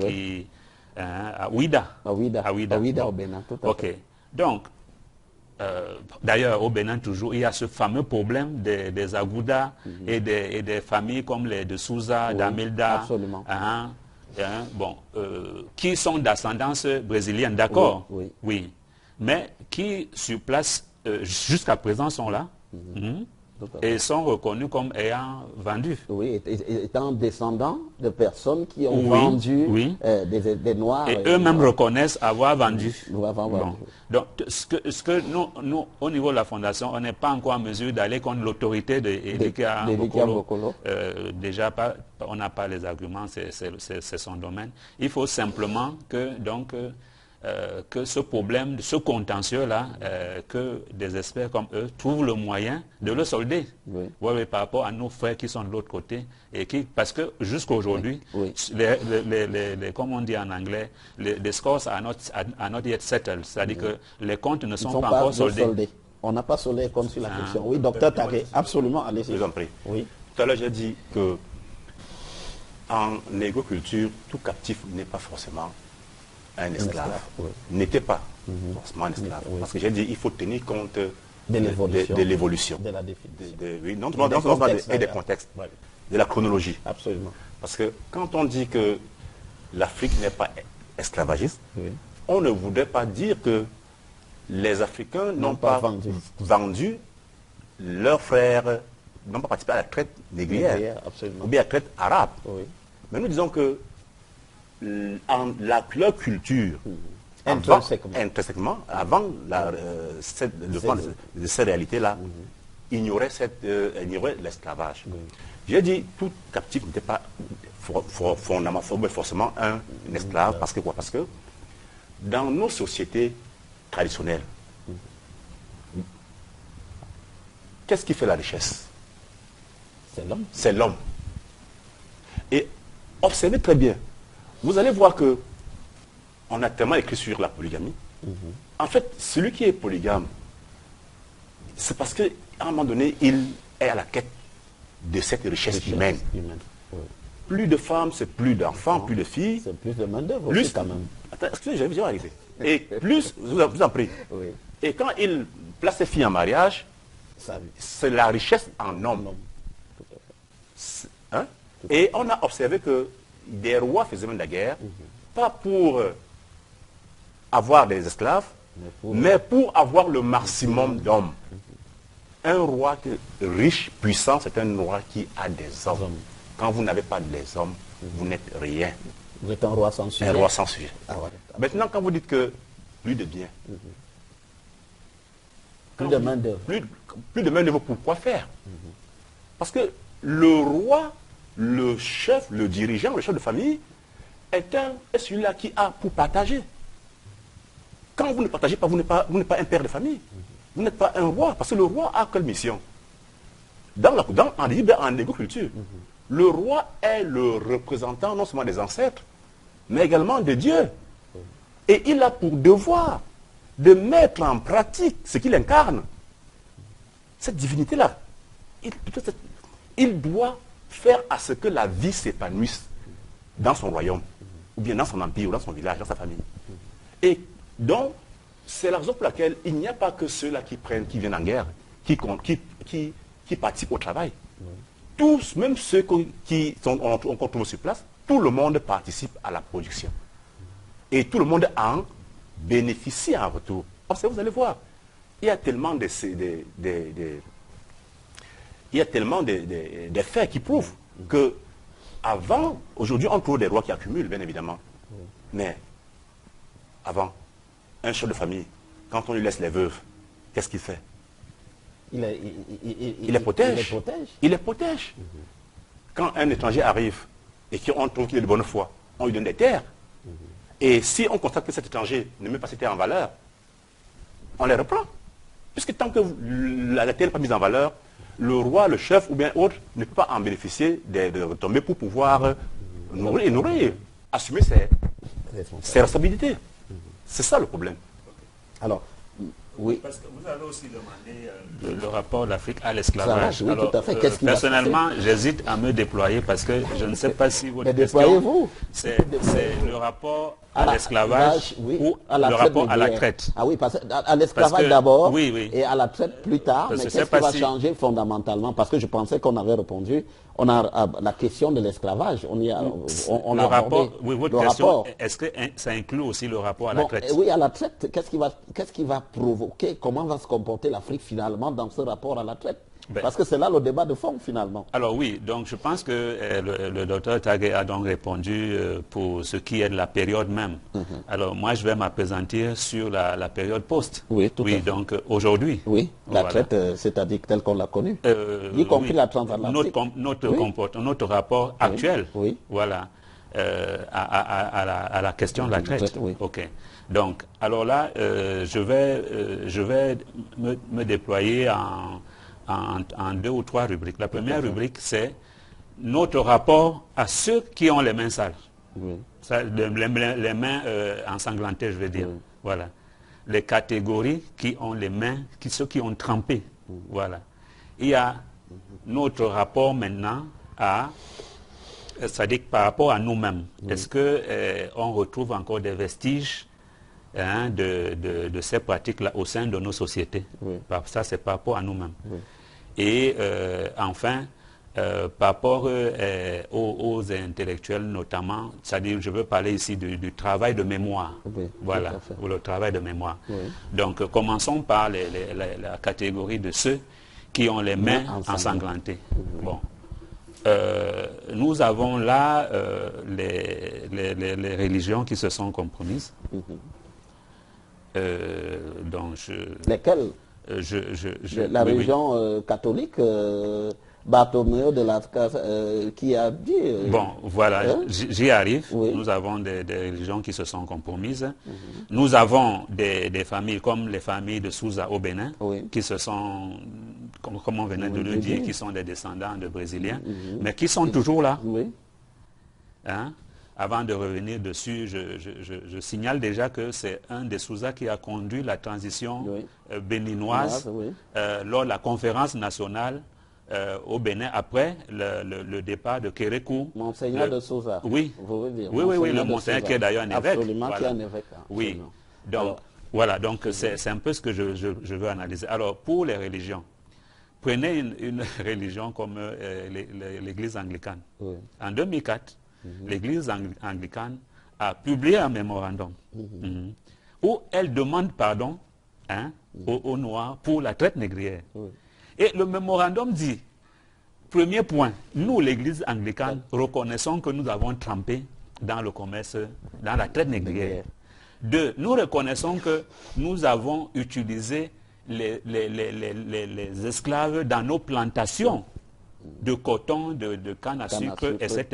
à Ouida. À Ouida au Bénin, tout à fait. Donc, d'ailleurs, au Bénin, toujours, il y a ce fameux problème des Agoudas et des familles comme les de Souza, d'Amelda, qui sont d'ascendance brésilienne, d'accord, oui, mais qui, sur place, jusqu'à présent, sont là. Et sont reconnus comme ayant vendu. Oui, étant descendants de personnes qui ont vendu des Noirs. Et eux-mêmes reconnaissent avoir vendu. Bon. Donc, ce que nous, au niveau de la Fondation, on n'est pas encore en mesure d'aller contre l'autorité d'Elikia Bokolo. Déjà, on n'a pas les arguments, c'est son domaine. Il faut simplement que, donc, que ce problème, ce contentieux-là, que des experts comme eux trouvent le moyen de le solder. Par rapport à nos frères qui sont de l'autre côté. Et parce que jusqu'à aujourd'hui, comme on dit en anglais, les scores are not yet settled. C'est-à-dire que les comptes ne sont pas encore soldés. On n'a pas soldé les comptes sur la question. Oui, docteur Tagué, absolument, allez-y. Je vous en prie. Tout à l'heure, j'ai dit que en agriculture, tout captif n'est pas forcément un esclave, n'était pas forcément un esclave. Parce que j'ai dit il faut tenir compte de l'évolution. De la définition. Et des contextes. De la chronologie. Absolument. Parce que quand on dit que l'Afrique n'est pas esclavagiste, on ne voudrait pas dire que les Africains n'ont pas vendu leurs frères, n'ont pas participé à la traite négrière, ou bien à la traite arabe. Mais nous disons que leur culture, intrinsèquement, avant cette réalité-là, ignorait l'esclavage. J'ai dit tout captif n'était pas forcément un esclave. Parce que quoi? Parce que dans nos sociétés traditionnelles, qu'est-ce qui fait la richesse? C'est l'homme. C'est l'homme. Et observez très bien. Vous allez voir que on a tellement écrit sur la polygamie. En fait, celui qui est polygame, c'est parce qu'à un moment donné, il est à la quête de cette richesse humaine. Plus de femmes, c'est plus d'enfants, plus de filles. C'est plus de main-d'œuvre aussi, quand même. Attends, excusez, je vais arriver. Et plus, vous en prie. Et quand il place ses filles en mariage, c'est la richesse en homme. Et on a observé que des rois faisaient même la guerre, pas pour avoir des esclaves, mais pour avoir le maximum d'hommes. Un roi riche, puissant, c'est un roi qui a des hommes. Quand vous n'avez pas des hommes, vous n'êtes rien. Vous êtes un roi sans sujet. Un roi sans sujet. Maintenant, quand vous dites que plus de biens, plus de main-d'œuvre. Plus de main-d'œuvre, pourquoi faire? Parce que le roi, le chef, le dirigeant, le chef de famille, est celui-là qui a pour partager. Quand vous ne partagez pas, vous n'êtes pas un père de famille. Vous n'êtes pas un roi. Parce que le roi a quelle mission? En agriculture, le roi est le représentant non seulement des ancêtres, mais également de Dieu. Et il a pour devoir de mettre en pratique ce qu'il incarne. Cette divinité-là, il doit faire à ce que la vie s'épanouisse dans son royaume, ou bien dans son empire, ou dans son village, dans sa famille. Et donc, c'est la raison pour laquelle il n'y a pas que ceux-là qui viennent en guerre, qui participent au travail. Tous, même ceux qu'on trouve sur place, tout le monde participe à la production. Et tout le monde en bénéficie en retour. Parce que vous allez voir, il y a tellement de faits qui prouvent que avant, aujourd'hui, on trouve des rois qui accumulent, bien évidemment. Mais avant, un chef de famille, quand on lui laisse les veuves, qu'est-ce qu'il fait? Il les protège. Il les protège. Quand un étranger arrive et qu'on trouve qu'il est de bonne foi, on lui donne des terres. Et si on constate que cet étranger ne met pas ses terres en valeur, on les reprend. Puisque tant que la terre n'est pas mise en valeur, le roi, le chef ou bien autre ne peut pas en bénéficier des retombées pour pouvoir nourrir, assumer ses responsabilités. C'est ça le problème. Alors, Oui. Parce que vous avez aussi demandé le rapport de l'Afrique à l'esclavage. Oui, tout à fait. Personnellement, j'hésite à me déployer parce que je ne sais pas si votre question, c'est le rapport à l'esclavage ou le rapport à la traite. Ah oui, parce à l'esclavage d'abord et à la traite plus tard. Parce mais qu'est-ce qui va changer fondamentalement? Parce que je pensais qu'on avait répondu. On a la question de l'esclavage. On a rapport. Oui, votre question, est-ce que ça inclut aussi le rapport à la traite? Oui, à la traite. Qu'est-ce qui va provoquer? Comment va se comporter l'Afrique finalement dans ce rapport à la traite? Parce que c'est là le débat de fond finalement. Alors oui, donc je pense que le docteur Tagué a donc répondu pour ce qui est de la période même. Alors moi je vais m'appesantir sur la période post. Oui, tout à fait. Donc aujourd'hui. Oui, la traite, c'est-à-dire telle qu'on l'a connue. Y compris la transatlantique. Notre rapport actuel. Oui. Voilà. À la question de la traite. Oui. Ok. Donc alors là, je vais me déployer en 2 ou 3 rubriques. La première rubrique, c'est notre rapport à ceux qui ont les mains sales. Oui. Les mains ensanglantées, je veux dire. Oui. Voilà. Les catégories qui ont les mains, ceux qui ont trempé. Voilà. Il y a notre rapport maintenant c'est-à-dire par rapport à nous-mêmes. Est-ce qu'on retrouve encore des vestiges de ces pratiques-là au sein de nos sociétés? Ça, c'est par rapport à nous-mêmes. Et enfin, par rapport aux intellectuels notamment, c'est-à-dire je veux parler ici du travail de mémoire. Voilà, le travail de mémoire. Donc commençons par la catégorie de ceux qui ont les mains ensanglantées. Bon. Nous avons là les religions qui se sont compromises. Lesquelles? La religion catholique, Bartholoméo de Las Casas, qui a dit... bon, voilà, j'y arrive. Nous avons des religions qui se sont compromises. Nous avons des familles comme les familles de Sousa au Bénin, qui se sont, comme on venait de le dire, qui sont des descendants de Brésiliens, mais qui sont toujours là. Avant de revenir dessus, je signale déjà que c'est un des Sousa qui a conduit la transition béninoise lors de la conférence nationale au Bénin après le départ de Kérékou. Monseigneur de Sousa. Oui, vous voulez dire, oui, le Monseigneur qui est d'ailleurs un évêque. Absolument, voilà. Qui est un évêque. Oui, donc voilà, donc c'est un peu ce que je veux analyser. Alors pour les religions, prenez une religion comme l'Église anglicane. En 2004, l'Église anglicane a publié un mémorandum où elle demande pardon aux Noirs pour la traite négrière. Et le mémorandum dit, premier point, nous, l'Église anglicane, reconnaissons que nous avons trempé dans le commerce, dans la traite négrière. 2, nous reconnaissons que nous avons utilisé les esclaves dans nos plantations de coton, de canne à sucre, etc.,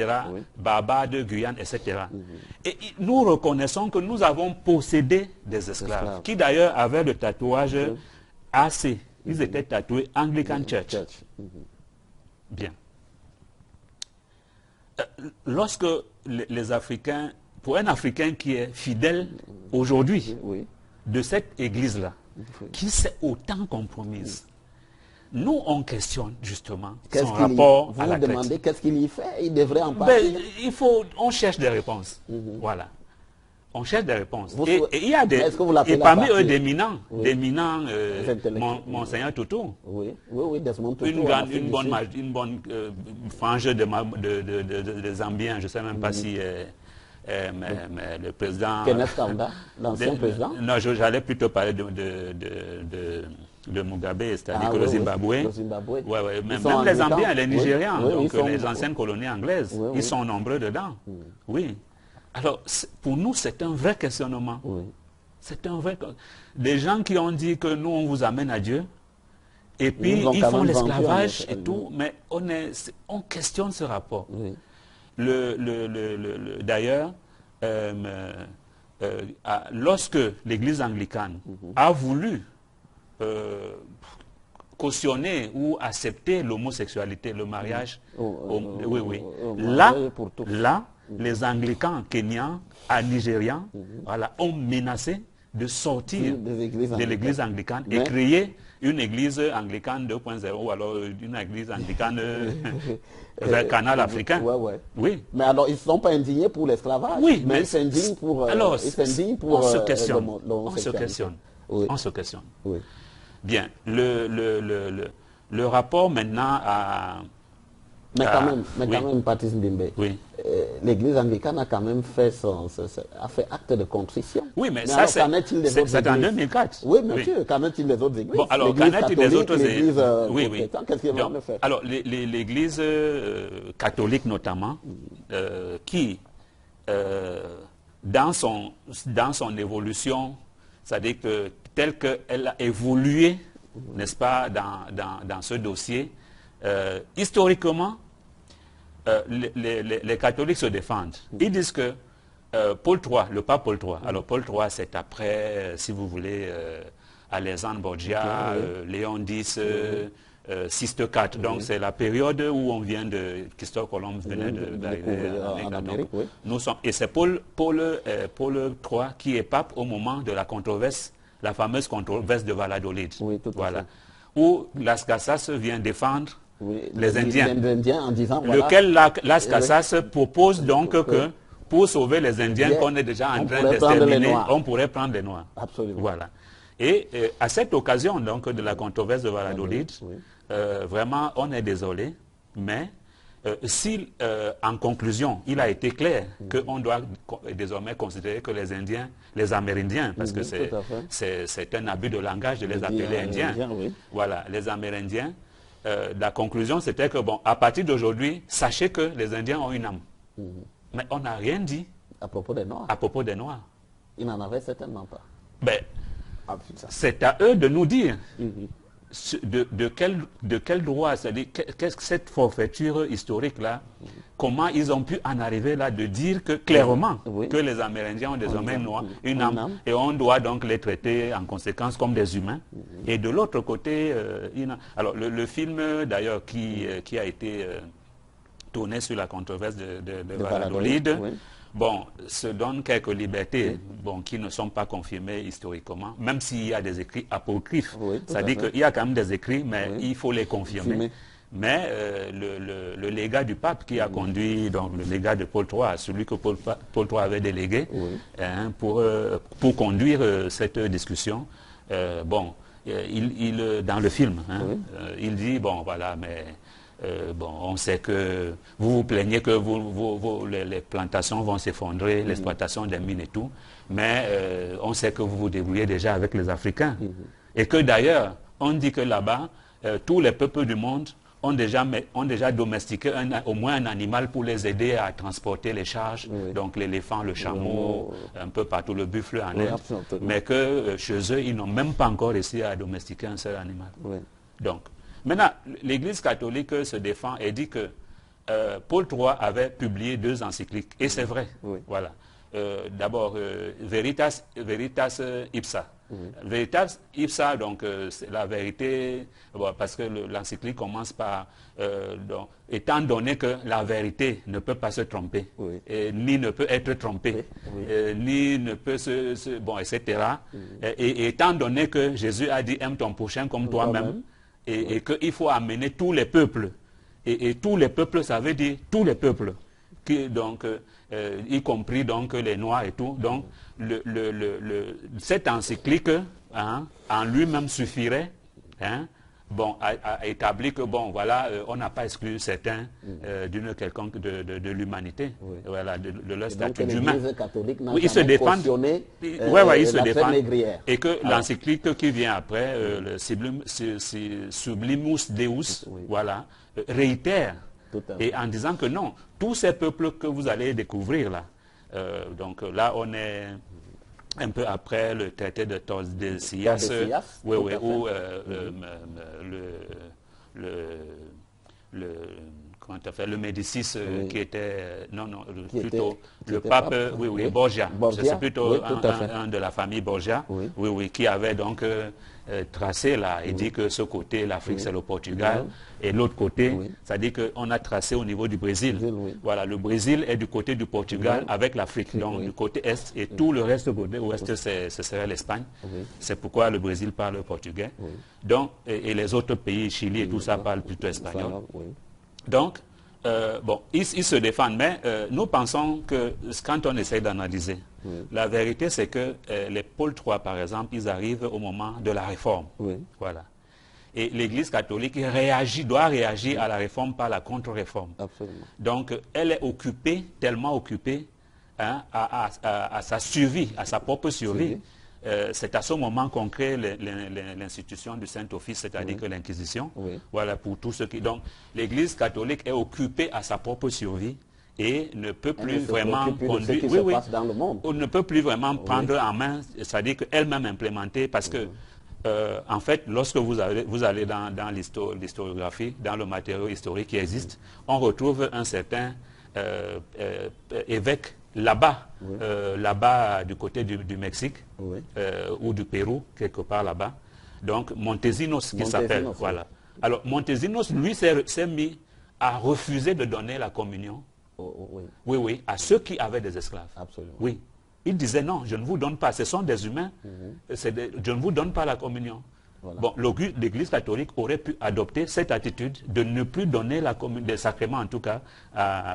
Barbade, Guyane, etc. Et nous reconnaissons que nous avons possédé des esclaves, qui d'ailleurs avaient le tatouage AC. Ils étaient tatoués Anglican Church. Bien. Lorsque les Africains, pour un Africain qui est fidèle aujourd'hui de cette église-là, qui s'est autant compromise, nous, on questionne justement son rapport à la traite. Vous demandez qu'est-ce qu'il y fait? Il devrait en parler. On cherche des réponses. Voilà. On cherche des réponses. Et il y a parmi eux d'éminents, Monseigneur Tutu. Oui, Desmond Tutu. Une bonne frange de Zambiens, je ne sais même pas si mais le président... Kenneth Kaunda, l'ancien président. Non, j'allais plutôt parler de Mugabe, c'est-à-dire que le Zimbabwe. Même les Zambiens, les Nigérians, donc les anciennes colonies anglaises, ils sont nombreux dedans. Oui. Alors, pour nous, c'est un vrai questionnement. C'est un vrai... Des gens qui ont dit que nous, on vous amène à Dieu, et puis ils font l'esclavage et tout, mais on questionne ce rapport. D'ailleurs, lorsque l'Église anglicane a voulu cautionner ou accepter l'homosexualité, le mariage, là, les Anglicans kenyans, nigérians, ont menacé de sortir de l'église anglicane et créer une église anglicane 2.0 ou alors une église anglicane vers Canal africain. Oui. Mais alors, ils ne sont pas indignés pour l'esclavage, oui, mais ils s'indignent pour... on se questionne. On se questionne. Oui. Bien, le rapport maintenant à... Mais quand même, Patrice Ndimbe, l'église anglicane a quand même fait acte de contrition. Oui, mais ça, c'est en 2004. Oui, bien sûr. Qu'en est-il des autres églises? Bon, alors, qu'en est-il des autres églises? Qu'est-ce qu'ils vont faire? Alors, l'église catholique notamment, qui, dans son évolution, c'est-à-dire que telle qu'elle a évolué, n'est-ce pas, dans ce dossier, historiquement, les catholiques se défendent. Ils disent que Paul III, le pape Paul III, alors Paul III c'est après, si vous voulez, Alexandre Borgia, Léon X, Sixte IV, donc c'est la période où on vient de, Christophe Colomb venait d'arriver en Amérique. Et c'est Paul III qui est pape au moment de la controverse, la fameuse controverse de Valladolid, où Las Casas vient défendre les Indiens, en disant, lequel Las Casas propose donc que pour sauver les Indiens qu'on est déjà en train d'exterminer, on pourrait prendre les Noirs. Absolument. Voilà. Et à cette occasion donc de la controverse de Valladolid, vraiment on est désolé, mais si en conclusion il a été clair qu'on doit désormais considérer que les Indiens, les Amérindiens, parce que c'est un abus de langage de les appeler Indiens, voilà, les Amérindiens, la conclusion c'était que bon, à partir d'aujourd'hui, sachez que les Indiens ont une âme. Mais on n'a rien dit à propos des Noirs. À propos des Noirs. Ils n'en avaient certainement pas. Ben, c'est à eux de nous dire de quel droit, c'est-à-dire qu'est-ce que cette forfaiture historique-là, comment ils ont pu en arriver là de dire que clairement que les Amérindiens ont désormais une âme et on doit donc les traiter en conséquence comme des humains. Et de l'autre côté, alors le film d'ailleurs qui a été tourné sur la controverse de Valladolid, bon, se donne quelques libertés qui ne sont pas confirmées historiquement, même s'il y a des écrits apocryphes. C'est-à-dire qu'il y a quand même des écrits, mais il faut les confirmer. Mais le légat du pape qui a conduit, donc le légat de Paul III, celui que Paul III avait délégué pour conduire cette discussion, bon, dans le film, il dit, bon voilà, mais... bon, on sait que vous vous plaignez que les plantations vont s'effondrer, l'exploitation des mines et tout, mais on sait que vous vous débrouillez déjà avec les Africains. Et que d'ailleurs, on dit que là-bas, tous les peuples du monde ont déjà domestiqué au moins un animal pour les aider à transporter les charges, donc l'éléphant, le chameau, un peu partout, le buffle en Inde, mais que chez eux, ils n'ont même pas encore réussi à domestiquer un seul animal. Donc, maintenant, l'Église catholique se défend et dit que Paul III avait publié 2 encycliques. Et c'est vrai. Voilà. D'abord, Veritas Ipsa. Veritas Ipsa, donc, c'est la vérité, parce que l'encyclique commence par, donc, étant donné que la vérité ne peut pas se tromper, ni ne peut être trompée, ni ne peut bon, etc. Et étant donné que Jésus a dit, aime ton prochain comme toi-même, et qu'il faut amener tous les peuples. Et tous les peuples, ça veut dire tous les peuples, donc, y compris donc, les Noirs et tout. Donc, cette encyclique, en lui-même suffirait, bon, à établir que, bon, voilà, on n'a pas exclu certains d'une quelconque de l'humanité, voilà, de leur statut d'humain. Ils se défendent. Ils se défendent. Et que l'encyclique qui vient après, le Sublimus Deus, voilà, réitère. Et en disant que non, tous ces peuples que vous allez découvrir là, donc là on est un peu après le traité de Tordesillas, où comment tu as fait, le Médicis qui était, plutôt le pape, Borgia. C'est plutôt un de la famille Borgia, qui avait donc tracé là, et dit que ce côté, l'Afrique c'est le Portugal, et l'autre côté, ça dit qu'on a tracé au niveau du Brésil. Voilà, le Brésil est du côté du Portugal avec l'Afrique, donc du côté est, et tout le reste côté ouest, ce serait l'Espagne. C'est pourquoi le Brésil parle portugais. Donc, et les autres pays, Chili et tout ça, parlent plutôt espagnol. Donc, ils se défendent, mais nous pensons que quand on essaie d'analyser, la vérité c'est que les pôles 3, par exemple, ils arrivent au moment de la réforme. Voilà. Et l'Église catholique doit réagir à la réforme par la contre-réforme. Donc, elle est occupée, tellement occupée, hein, à sa survie, à sa propre survie. C'est à ce moment qu'on crée l'institution du Saint-Office, c'est-à-dire que l'Inquisition. Voilà, pour tout ce qui... Donc, l'Église catholique est occupée à sa propre survie et ne peut plus vraiment conduire... On ne peut plus vraiment prendre en main, c'est-à-dire qu'elle-même implémenter, parce que, en fait, lorsque vous allez dans l'historiographie, dans le matériau historique qui existe, on retrouve un certain évêque là-bas, là-bas du côté du Mexique, ou du Pérou, quelque part là-bas. Donc, Montesinos qui s'appelle. Voilà. Alors, Montesinos, lui, s'est mis à refuser de donner la communion. À ceux qui avaient des esclaves. Absolument. Oui. Il disait non, je ne vous donne pas, ce sont des humains, je ne vous donne pas la communion. Voilà. Bon, l'Église catholique aurait pu adopter cette attitude de ne plus donner des sacrements, en tout cas.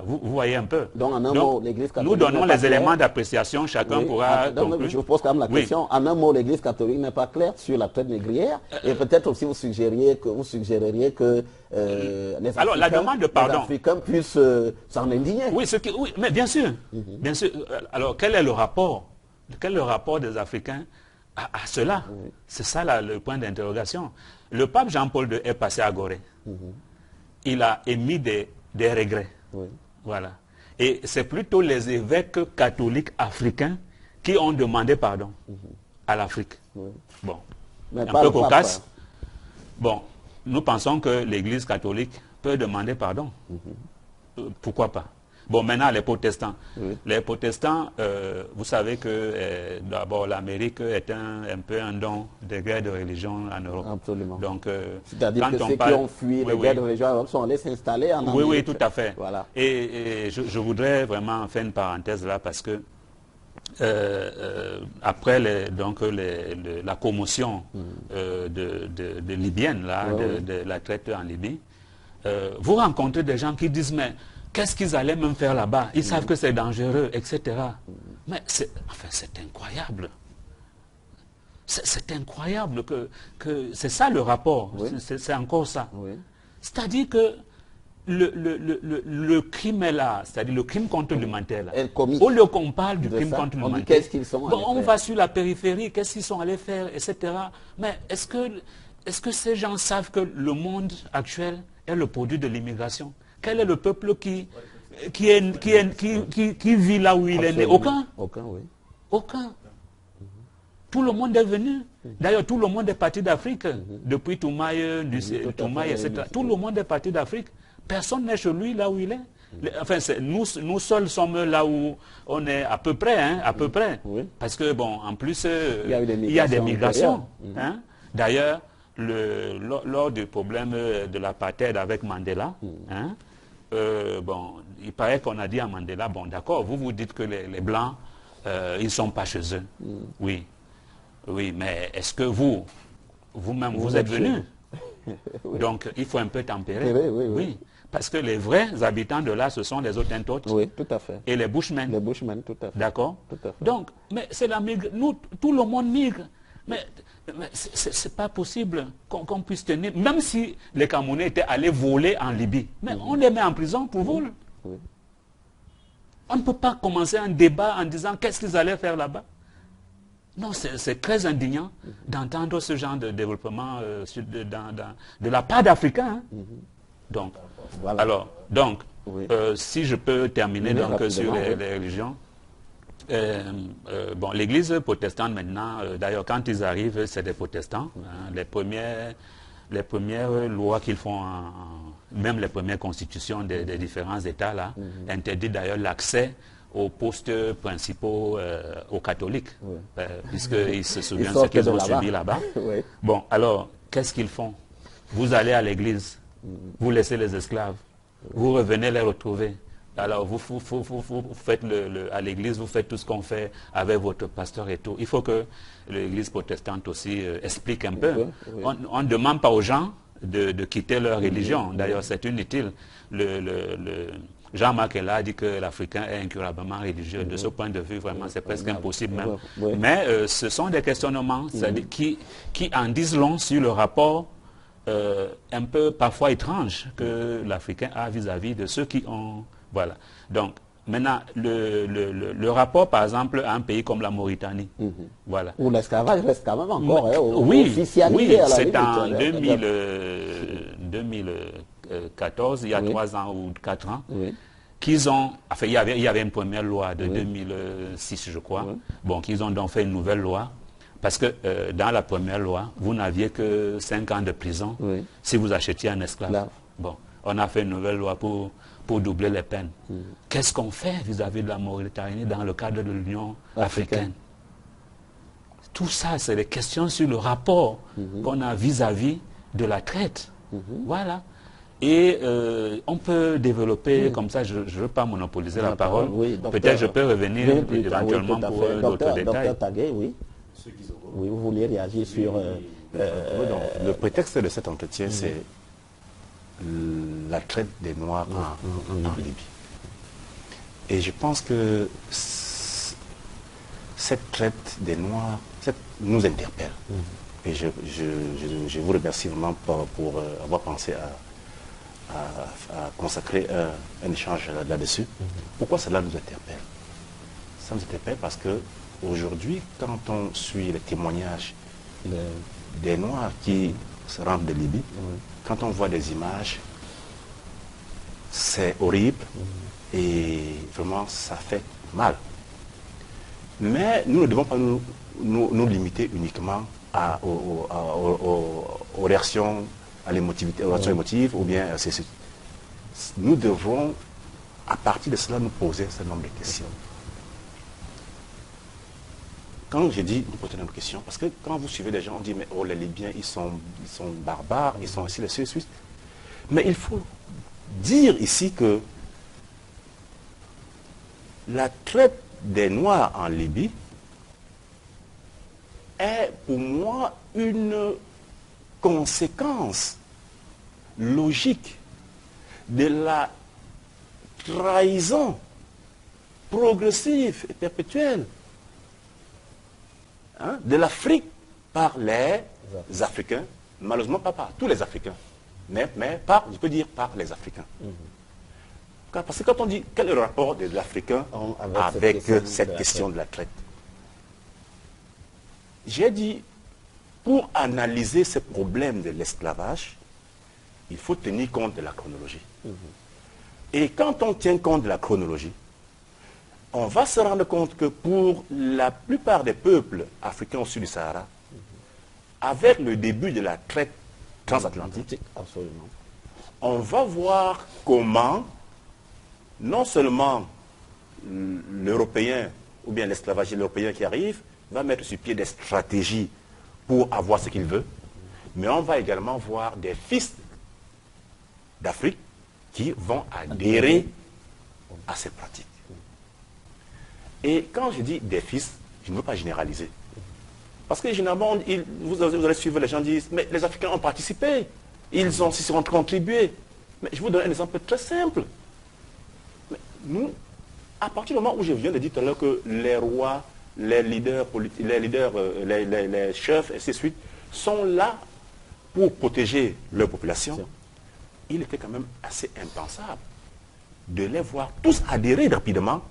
Vous voyez un peu. Donc, en un mot, l'Église catholique... Nous donnons les éléments d'appréciation, chacun pourra conclure. Je vous pose quand même la question. En un mot, l'Église catholique n'est pas claire sur la traite négrière. Et peut-être aussi vous suggéreriez que les Africains puissent s'en indigner. Oui, mais bien sûr. Bien sûr. Alors, quel est le rapport des Africains à cela? C'est ça le point d'interrogation. Le pape Jean-Paul II est passé à Gorée. Il a émis des regrets. Voilà. Et c'est plutôt les évêques catholiques africains qui ont demandé pardon à l'Afrique. Bon, mais un peu cocasse. Bon, nous pensons que l'Église catholique peut demander pardon. Pourquoi pas? Bon, maintenant, les protestants. Les protestants, vous savez que d'abord l'Amérique est un peu un don des guerres de religion en Europe. Absolument. Donc, c'est-à-dire que ceux qui ont fui les guerres de religion en Europe sont allés s'installer en Amérique. Oui, tout à fait. Voilà. Et je voudrais vraiment faire une parenthèse là parce que après la commotion de Libyenne, là, de la traite en Libye, vous rencontrez des gens qui disent mais qu'est-ce qu'ils allaient même faire là-bas? Ils savent que c'est dangereux, etc. Mais c'est incroyable. C'est incroyable que c'est ça le rapport. C'est encore ça. C'est-à-dire que le crime est là, c'est-à-dire le crime contre l'humanité là. Au lieu qu'on parle du crime contre l'humanité, qu'est-ce qu'ils sont allés faire? On va sur la périphérie, qu'est-ce qu'ils sont allés faire, etc. Mais est-ce que ces gens savent que le monde actuel est le produit de l'immigration? Quel est le peuple qui vit là où il est né? Aucun. Aucun. Tout le monde est venu. D'ailleurs, tout le monde est parti d'Afrique. Depuis Toumaï, etc. Tout le monde est parti d'Afrique. Personne n'est chez lui là où il est. Enfin, nous seuls sommes là où on est à peu près. À peu près. Parce que, bon, en plus, il y a des migrations. D'ailleurs, lors du problème de l'apartheid avec Mandela, bon, il paraît qu'on a dit à Mandela, bon d'accord, vous dites que les Blancs, ils ne sont pas chez eux. Oui, mais est-ce que vous-même, vous êtes venus? Donc, il faut un peu tempérer. Oui, parce que les vrais habitants de là, ce sont les Hottentots. Oui, tout à fait. Et les Bushmen. Les Bushmen, tout à fait. D'accord? Tout à fait. Donc, mais c'est la migration. Nous, tout le monde migre. Mais c'est pas possible qu'on puisse tenir, même si les Camerounais étaient allés voler en Libye. Mais on les met en prison pour vol. On ne peut pas commencer un débat en disant qu'est-ce qu'ils allaient faire là-bas. Non, c'est très indignant d'entendre ce genre de développement de la part d'Africains. Donc, voilà. Alors, si je peux terminer sur les religions. Bon, l'église protestante maintenant, d'ailleurs quand ils arrivent, c'est des protestants. Les premiers les premières lois qu'ils font, même les premières constitutions des différents États, là, interdisent d'ailleurs l'accès aux postes principaux aux catholiques, puisqu'ils se souviennent de ce qu'ils ont subi là-bas. Oui. Bon, alors, qu'est-ce qu'ils font? Vous allez à l'église, vous laissez les esclaves, vous revenez les retrouver. Alors, vous faites à l'église, vous faites tout ce qu'on fait avec votre pasteur et tout. Il faut que l'église protestante aussi explique un peu. Oui. On ne demande pas aux gens de quitter leur religion. D'ailleurs, c'est inutile. Jean-Marc est là, a dit que l'Africain est incurablement religieux. De ce point de vue, vraiment, c'est presque impossible même. Oui. Mais ce sont des questionnements qui en disent long sur le rapport un peu parfois étrange que l'Africain a vis-à-vis de ceux qui ont... Voilà. Donc, maintenant, le rapport, par exemple, à un pays comme la Mauritanie, voilà. Où l'esclavage reste quand même encore officialisé. Oui, c'est en 2014, il y a 3 ans ou 4 ans, qu'ils ont... Enfin, il y avait une première loi de 2006, je crois. Bon, qu'ils ont donc fait une nouvelle loi. Parce que dans la première loi, vous n'aviez que 5 ans de prison si vous achetiez un esclave. Là. Bon, on a fait une nouvelle loi pour doubler les peines. Qu'est-ce qu'on fait vis-à-vis de la Mauritanie dans le cadre de l'Union africaine? Tout ça, c'est des questions sur le rapport qu'on a vis-à-vis de la traite. Voilà. Et on peut développer, comme ça, je ne veux pas monopoliser la parole. Peut-être je peux revenir éventuellement pour d'autres détails. Docteur Tagué, oui. Oui, vous vouliez réagir sur... Le prétexte de cet entretien, c'est la traite des Noirs en Libye. Et je pense que cette traite des Noirs nous interpelle. Et je vous remercie vraiment pour avoir pensé à consacrer un échange là-dessus. Pourquoi cela nous interpelle? Ça nous interpelle parce que aujourd'hui, quand on suit les témoignages des Noirs qui se rendent de Libye, quand on voit des images, c'est horrible et vraiment ça fait mal. Mais nous ne devons pas nous limiter uniquement aux réactions, à l'émotivité, aux réactions émotives ou bien nous devons, à partir de cela, nous poser un certain nombre de questions. Quand je dis nous poser une question, parce que quand vous suivez des gens, on dit mais oh les Libyens ils sont barbares, ils sont ainsi les Suisses. Mais il faut dire ici que la traite des Noirs en Libye est pour moi une conséquence logique de la trahison progressive et perpétuelle de l'Afrique par les Africains, malheureusement pas par tous les Africains, mais je peux dire par les Africains. Parce que quand on dit quel est le rapport des Africains avec cette question de la traite, j'ai dit, pour analyser ce problème de l'esclavage, il faut tenir compte de la chronologie. Et quand on tient compte de la chronologie, on va se rendre compte que pour la plupart des peuples africains au sud du Sahara, avec le début de la traite transatlantique, on va voir comment non seulement l'Européen ou bien l'esclavagiste européen qui arrive va mettre sur pied des stratégies pour avoir ce qu'il veut, mais on va également voir des fils d'Afrique qui vont adhérer à ces pratiques. Et quand je dis des fils, je ne veux pas généraliser. Parce que généralement, vous allez suivre, les gens disent, mais les Africains ont participé, ils ont contribué. Mais je vous donne un exemple très simple. Mais nous, à partir du moment où je viens de dire tout à l'heure que les rois, les leaders politiques, les chefs, et ainsi de suite, sont là pour protéger leur population, il était quand même assez impensable de les voir tous adhérer rapidement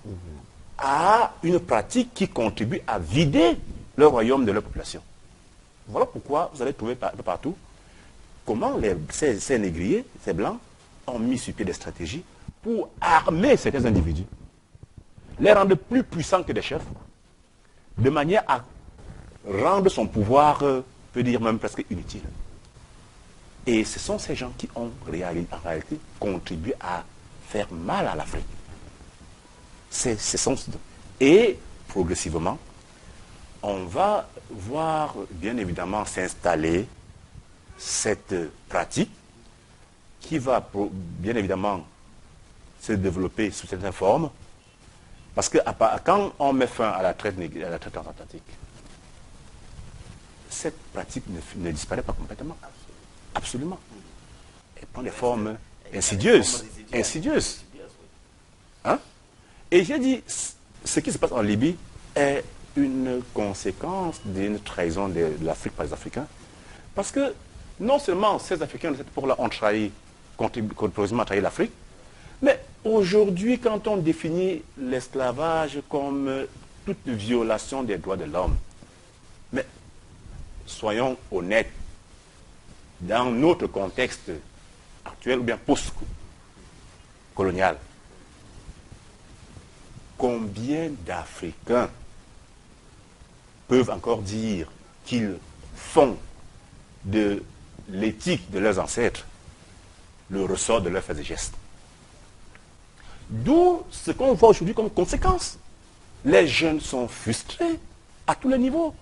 à une pratique qui contribue à vider le royaume de leur population. Voilà pourquoi vous allez trouver partout comment ces négriers, ces blancs, ont mis sur pied des stratégies pour armer certains individus, les rendre plus puissants que des chefs, de manière à rendre son pouvoir, peut dire même presque inutile. Et ce sont ces gens qui ont en réalité contribué à faire mal à l'Afrique. Et progressivement, on va voir bien évidemment s'installer cette pratique qui va bien évidemment se développer sous certaines formes. Parce que quand on met fin à la traite transatlantique, cette pratique ne disparaît pas complètement. Absolument. Elle prend des formes insidieuses. Insidieuses. Hein? Et j'ai dit, ce qui se passe en Libye est une conséquence d'une trahison de l'Afrique par les Africains. Parce que non seulement ces Africains de cette époque-là ont trahi, contribuent à trahir l'Afrique, mais aujourd'hui, quand on définit l'esclavage comme toute violation des droits de l'homme, mais soyons honnêtes, dans notre contexte actuel ou bien post-colonial, combien d'Africains peuvent encore dire qu'ils font de l'éthique de leurs ancêtres le ressort de leurs faits et gestes? D'où ce qu'on voit aujourd'hui comme conséquence. Les jeunes sont frustrés à tous les niveaux.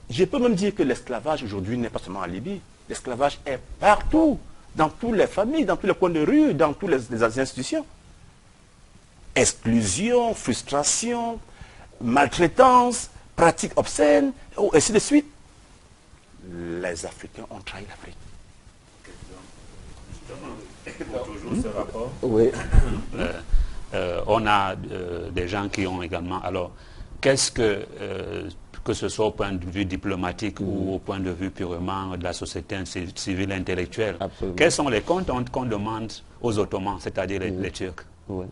Je peux même dire que l'esclavage aujourd'hui n'est pas seulement en Libye. L'esclavage est partout, dans toutes les familles, dans tous les coins de rue, dans toutes les institutions. Exclusion, frustration, maltraitance, pratiques obscènes, et ainsi de suite. Les Africains ont trahi l'Afrique. Pour toujours ce rapport, Oui. on a des gens qui ont également... Alors, qu'est-ce que ce soit au point de vue diplomatique ou au point de vue purement de la société civile intellectuelle, Absolument. quels sont les comptes qu'on demande aux Ottomans, c'est-à-dire les Turcs? Oui.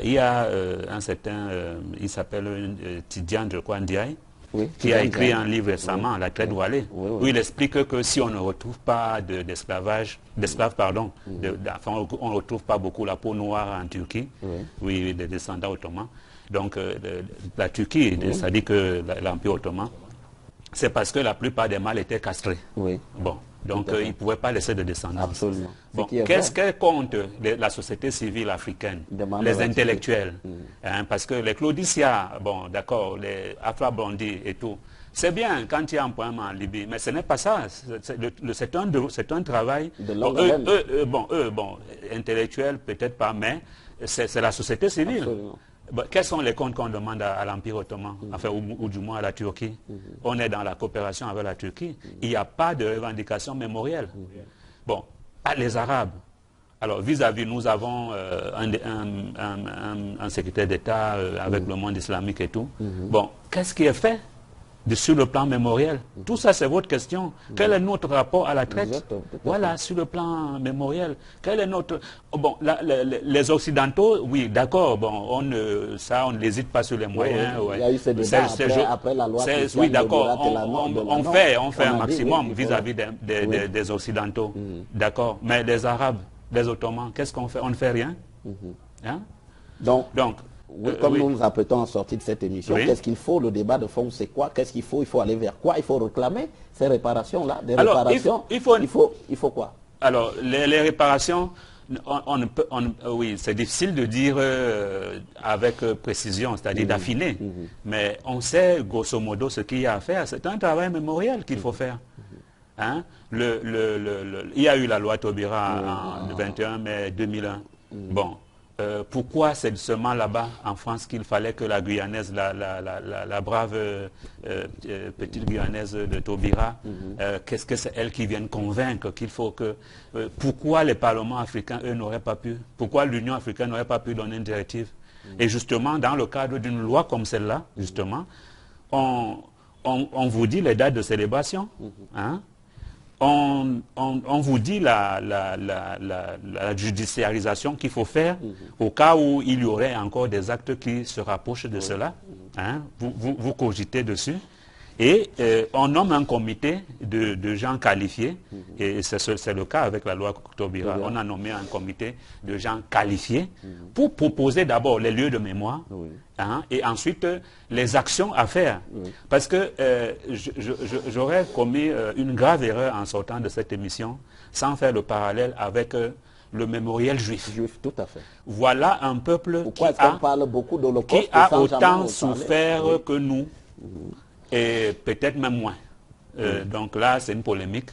Il y a un certain, il s'appelle Tidiane, je crois, Ndiaye, Oui, qui a écrit un livre récemment, La traite voilée, Oui, oui. où il explique que si on ne retrouve pas d'esclaves, pardon, enfin, on ne retrouve pas beaucoup la peau noire en Turquie, oui, des descendants ottomans. Donc la Turquie, ça dit que l'Empire ottoman, c'est parce que la plupart des mâles étaient castrés. Oui. Bon, donc ils ne pouvaient pas laisser de descendance. Absolument. Bon, qu'est-ce que compte la société civile africaine, les intellectuels, hein, parce que les Claudiciats, bon, d'accord, les Afro-Blondis et tout, c'est bien quand il y a un poème en Libye, mais ce n'est pas ça. C'est un travail. De longue haleine. Bon, intellectuels peut-être pas, mais c'est la société civile. Absolument. Bon, quels sont les comptes qu'on demande à l'Empire ottoman, enfin, ou du moins à la Turquie? On est dans la coopération avec la Turquie. Il n'y a pas de revendication mémorielle. Bon, les Arabes. Alors, vis-à-vis, nous avons un secrétaire d'État avec le monde islamique et tout. Bon, qu'est-ce qui est fait sur le plan mémoriel? Tout ça, c'est votre question. Quel est notre rapport à la traite? Exactement. Voilà, sur le plan mémoriel. Quel est notre... Bon, les Occidentaux, oui, d'accord, bon, on n'hésite pas sur les moyens. Il y a eu ce débat après la loi. Oui, d'accord, on fait un maximum vis-à-vis des Occidentaux. D'accord, mais les Arabes, les Ottomans, qu'est-ce qu'on fait? On ne fait rien. Hein? Donc comme oui. nous nous apprêtons à sortir de cette émission, Oui. qu'est-ce qu'il faut? Le débat de fond, c'est quoi? Qu'est-ce qu'il faut? Il faut aller vers quoi? Il faut réclamer ces réparations-là. Des Alors, réparations. Il faut quoi? Alors, les réparations, oui, c'est difficile de dire avec précision, c'est-à-dire d'affiner. Mais on sait, grosso modo, ce qu'il y a à faire. C'est un travail mémoriel qu'il faut faire. Hein? Il y a eu la loi Taubira le 21 mai 2001. Bon. Pourquoi c'est seulement là-bas, en France, qu'il fallait que la Guyanaise, la brave petite Guyanaise de Taubira, qu'est-ce que c'est elle qui vient convaincre qu'il faut que... pourquoi les parlements africains, eux, n'auraient pas pu... Pourquoi l'Union africaine n'aurait pas pu donner une directive? Et justement, dans le cadre d'une loi comme celle-là, justement, on vous dit les dates de célébration, hein? On vous dit la judiciarisation qu'il faut faire au cas où il y aurait encore des actes qui se rapprochent de cela. Hein? Vous cogitez dessus. Et on nomme un comité de gens qualifiés, et c'est le cas avec la loi Taubira. On a nommé un comité de gens qualifiés pour proposer d'abord les lieux de mémoire, et ensuite les actions à faire. Parce que j'aurais commis une grave erreur en sortant de cette émission sans faire le parallèle avec le mémoriel juif. Tout à fait. Voilà un peuple qui a autant souffert que nous, et peut-être même moins. Donc là, c'est une polémique.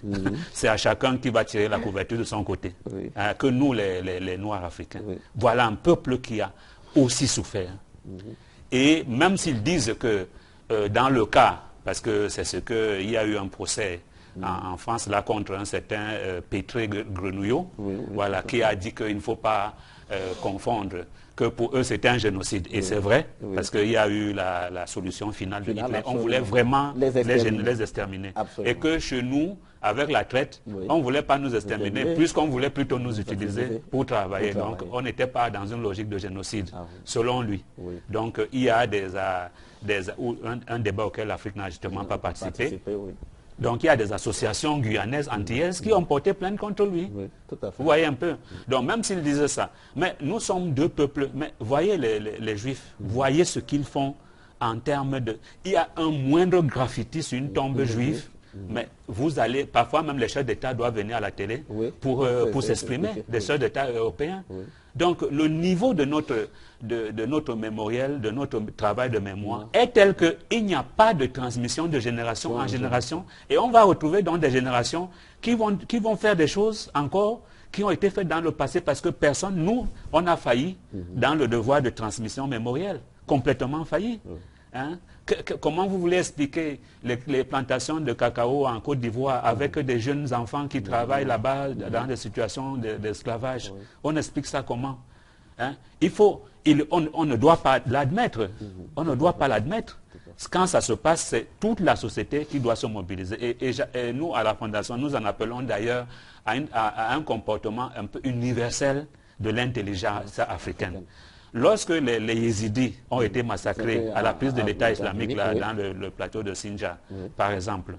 C'est à chacun qui va tirer la couverture de son côté. Que nous, les Noirs africains. Voilà un peuple qui a aussi souffert. Et même s'ils disent que dans le cas, parce que c'est ce qu'il y a eu un procès en France là contre un certain Pétré Grenouillot, voilà, qui a dit qu'il ne faut pas confondre, que pour eux c'était un génocide. Et c'est vrai, parce qu'il y a eu la solution finale de Hitler. On voulait vraiment les exterminer. Et que chez nous, avec la traite, on ne voulait pas nous exterminer, puisqu'on voulait plutôt nous utiliser pour travailler. Donc on n'était pas dans une logique de génocide, selon lui. Donc il y a un débat auquel l'Afrique n'a justement pas participé. Donc il y a des associations guyanaises, antillaises qui ont porté plainte contre lui. Tout à fait. Vous voyez un peu. Donc même s'ils disaient ça, mais nous sommes deux peuples. Mais voyez les Juifs, voyez ce qu'ils font en termes de... Il y a un moindre graffiti sur une tombe juive, mais vous allez... Parfois même les chefs d'État doivent venir à la télé pour s'exprimer, des chefs d'État européens. Donc le niveau de notre mémoriel, de notre travail de mémoire est tel qu'il n'y a pas de transmission de génération en génération, et on va retrouver dans des générations qui vont faire des choses encore qui ont été faites dans le passé parce que personne, nous, on a failli dans le devoir de transmission mémorielle, complètement failli. Comment vous voulez expliquer les plantations de cacao en Côte d'Ivoire avec des jeunes enfants qui travaillent là-bas dans des situations d'esclavage? On explique ça comment? On ne doit pas l'admettre. On ne doit pas l'admettre. Quand ça se passe, c'est toute la société qui doit se mobiliser. Et nous, à la Fondation, nous en appelons d'ailleurs à un comportement un peu universel de l'intelligence africaine. Lorsque les Yézidis ont été massacrés à la prise de l'État islamique là, dans le plateau de Sinjar, par exemple,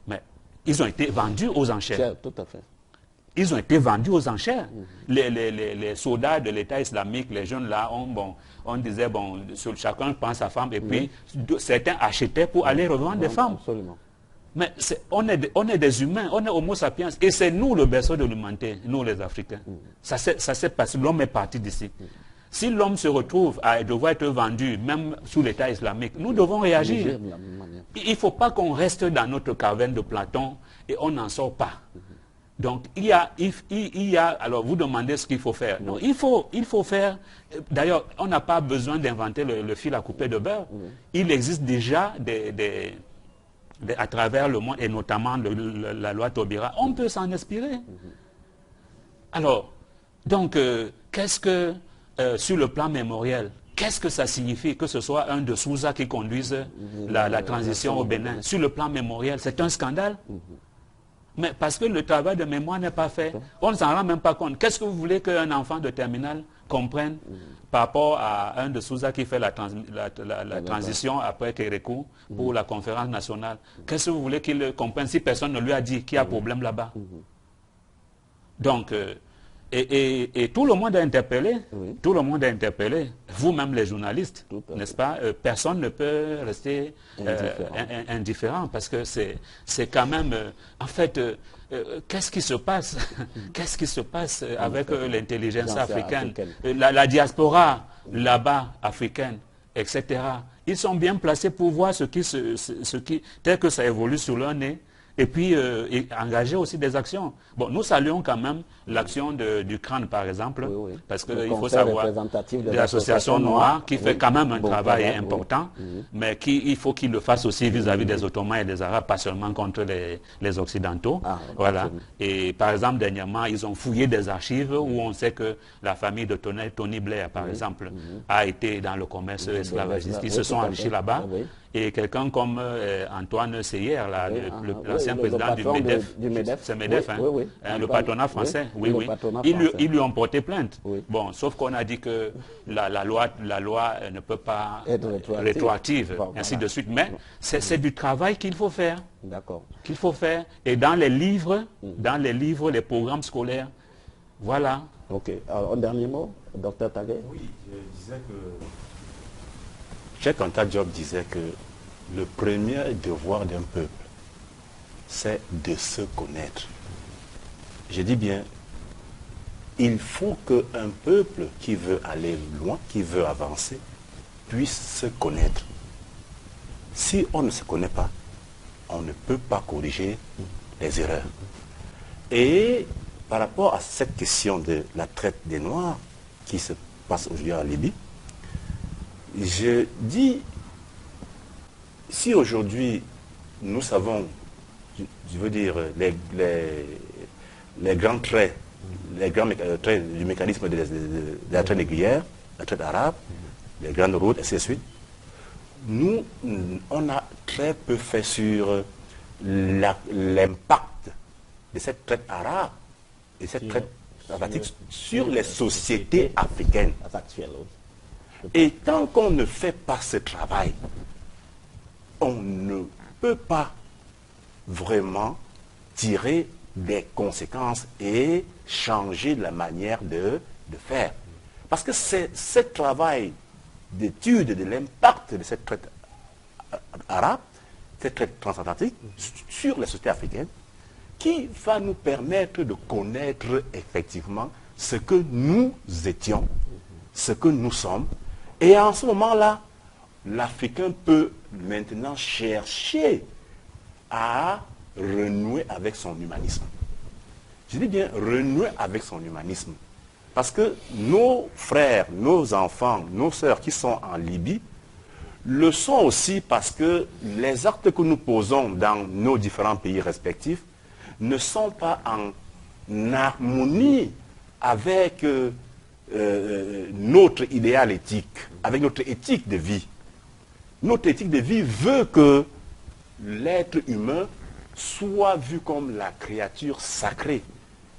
mais ils ont été vendus aux enchères. Tout à fait. Ils ont été vendus aux enchères. Les soldats de l'État islamique, les jeunes là, on disait, bon, chacun prend sa femme, et puis certains achetaient pour aller revendre des femmes. Absolument. Mais on est des humains, on est homo sapiens, et c'est nous le berceau de l'humanité, nous les Africains. Ça s'est passé, l'homme est parti d'ici. Si l'homme se retrouve à devoir être vendu, même sous l'État islamique, nous devons réagir. Il ne faut pas qu'on reste dans notre caverne de Platon et on n'en sort pas. Donc, il y a, alors vous demandez ce qu'il faut faire. Non, il faut faire, d'ailleurs, on n'a pas besoin d'inventer le fil à couper de beurre. Il existe déjà à travers le monde, et notamment la loi Taubira, on peut s'en inspirer. Alors, donc, qu'est-ce que... sur le plan mémoriel, qu'est-ce que ça signifie que ce soit un de Souza qui conduise la transition au Bénin? Sur le plan mémoriel, c'est un scandale. Mais parce que le travail de mémoire n'est pas fait, on ne s'en rend même pas compte. Qu'est-ce que vous voulez qu'un enfant de terminale comprenne par rapport à un de Souza qui fait la transition après Kérékou pour la conférence nationale? Qu'est-ce que vous voulez qu'il comprenne si personne ne lui a dit qu'il y a problème là-bas? Donc... Et tout le monde est interpellé, tout le monde est interpellé, vous-même les journalistes, n'est-ce pas? Personne ne peut rester indifférent parce que c'est quand même, en fait, qu'est-ce qui se passe? Qu'est-ce qui se passe avec l'intelligence africaine? La diaspora là-bas africaine, etc. Ils sont bien placés pour voir tel que ça évolue sur leur nez. Et puis engager aussi des actions. Bon, nous saluons quand même l'action du CRAN, par exemple, parce qu'il faut savoir, de l'association noire, qui fait quand même un travail important, mais il faut qu'il le fasse aussi vis-à-vis des Ottomans et des Arabes, pas seulement contre les Occidentaux. Voilà. Et par exemple, dernièrement, ils ont fouillé des archives où on sait que la famille de Tony Blair, par exemple, a été dans le commerce esclavagiste. Ils se sont enrichis là-bas. Et quelqu'un comme Antoine Seyer, l'ancien président du MEDEF, c'est MEDEF, le patronat français, ils lui ont porté plainte. Bon, sauf qu'on a dit que la loi ne peut pas être rétroactive, ainsi de suite. Mais c'est du travail qu'il faut faire. D'accord. Qu'il faut faire. Et dans les livres, les programmes scolaires, voilà. Ok. Alors, un dernier mot, Dr Taguet. Oui, je disais que Cheikh Anta Diop disait que le premier devoir d'un peuple, c'est de se connaître. Je dis bien, il faut qu'un peuple qui veut aller loin, qui veut avancer, puisse se connaître. Si on ne se connaît pas, on ne peut pas corriger les erreurs. Et par rapport à cette question de la traite des Noirs qui se passe aujourd'hui en Libye, je dis, si aujourd'hui nous savons, je veux dire, les grands traits, traits du mécanisme de la traite négrière, la traite arabe, les grandes routes, ainsi de suite, nous, on a très peu fait sur l'impact de cette traite arabe et cette traite asiatique sur les sociétés africaines. Et tant qu'on ne fait pas ce travail, on ne peut pas vraiment tirer des conséquences et changer la manière de faire. Parce que c'est ce travail d'étude de l'impact de cette traite arabe, cette traite transatlantique, sur les sociétés africaines, qui va nous permettre de connaître effectivement ce que nous étions, ce que nous sommes. Et en ce moment-là, l'Africain peut maintenant chercher à renouer avec son humanisme. Je dis bien renouer avec son humanisme. Parce que nos frères, nos enfants, nos sœurs qui sont en Libye, le sont aussi parce que les actes que nous posons dans nos différents pays respectifs ne sont pas en harmonie avec notre idéal éthique, avec notre éthique de vie. Notre éthique de vie veut que l'être humain soit vu comme la créature sacrée,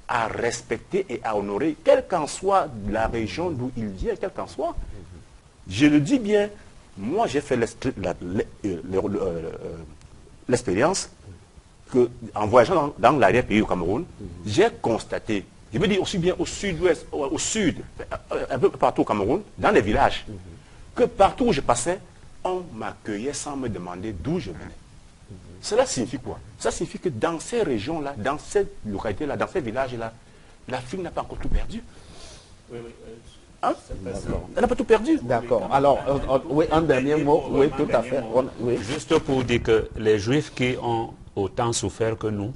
à respecter et à honorer, quelle qu'en soit la région d'où il vient, quelle qu'en soit. Je le dis bien, moi j'ai fait l'expérience qu'en voyageant dans l'arrière-pays au Cameroun, j'ai constaté, je veux dire aussi bien au sud-ouest, au sud, un peu partout au Cameroun, dans les villages, que partout où je passais, on m'accueillait sans me demander d'où je venais. Cela signifie quoi? Ça signifie que dans ces régions-là, dans ces localités-là, dans ces villages-là, l'Afrique n'a pas encore tout perdu. Hein? Elle n'a pas tout perdu. D'accord. Alors, oui, un dernier mot. Oui, tout à fait. Oui. Juste pour dire que les Juifs qui ont autant souffert que nous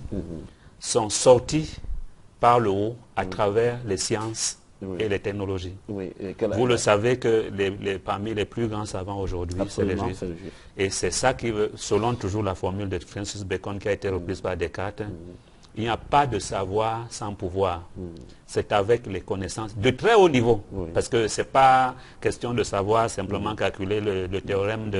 sont sortis par le haut à travers les sciences et les technologies. Oui. Vous le savez que parmi les plus grands savants aujourd'hui, c'est les Juifs. Et c'est ça qui, selon toujours la formule de Francis Bacon qui a été reprise par Descartes, il n'y a pas de savoir sans pouvoir. C'est avec les connaissances de très haut niveau. Parce que ce n'est pas question de savoir simplement calculer le théorème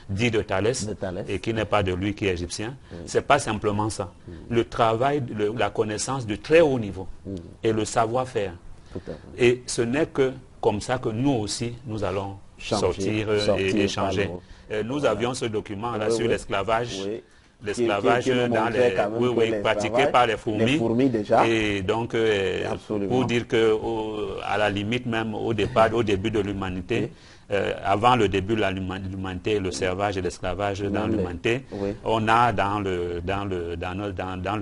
dit de Thalès, et qui n'est pas de lui qui est égyptien. Ce n'est pas simplement ça. Le travail, la connaissance de très haut niveau et le savoir-faire. Et ce n'est que comme ça que nous aussi, nous allons sortir et changer. Nous avions ce document-là sur l'esclavage. L'esclavage pratiqué par les fourmis déjà. Et donc, pour dire que à la limite même, au début de l'humanité, avant le début de l'humanité, le servage et l'esclavage dans l'humanité, on a dans le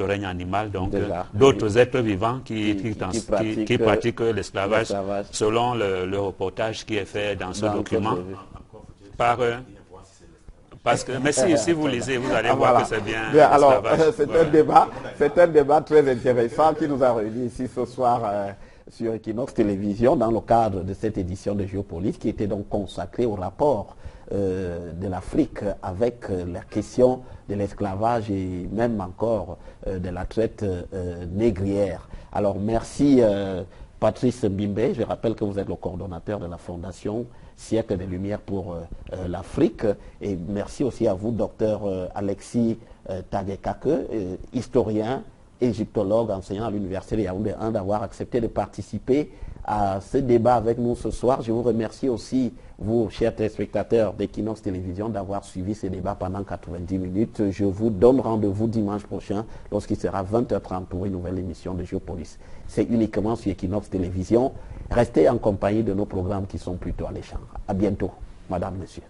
règne animal donc d'autres êtres vivants qui pratiquent l'esclavage selon le reportage qui est fait dans ce document par parce que, mais si vous lisez, vous allez voir que c'est bien. Alors, c'est un débat très intéressant qui nous a réunis ici ce soir sur Equinox Télévision dans le cadre de cette édition de Géopolise qui était donc consacrée au rapport de l'Afrique avec la question de l'esclavage et même encore de la traite négrière. Alors merci Patrice Mbimbe, je rappelle que vous êtes le coordonnateur de la Fondation Siècle des Lumières pour l'Afrique. Et merci aussi à vous, docteur Alexis Tagekake, historien, égyptologue, enseignant à l'Université de Yaoundé 1, d'avoir accepté de participer à ce débat avec nous ce soir. Je vous remercie aussi, vous, chers téléspectateurs d'Equinox Télévision, d'avoir suivi ce débat pendant 90 minutes. Je vous donne rendez-vous dimanche prochain, lorsqu'il sera 20h30 pour une nouvelle émission de Géopolis. C'est uniquement sur Equinox Télévision. Restez en compagnie de nos programmes qui sont plutôt alléchants. À bientôt, madame, monsieur.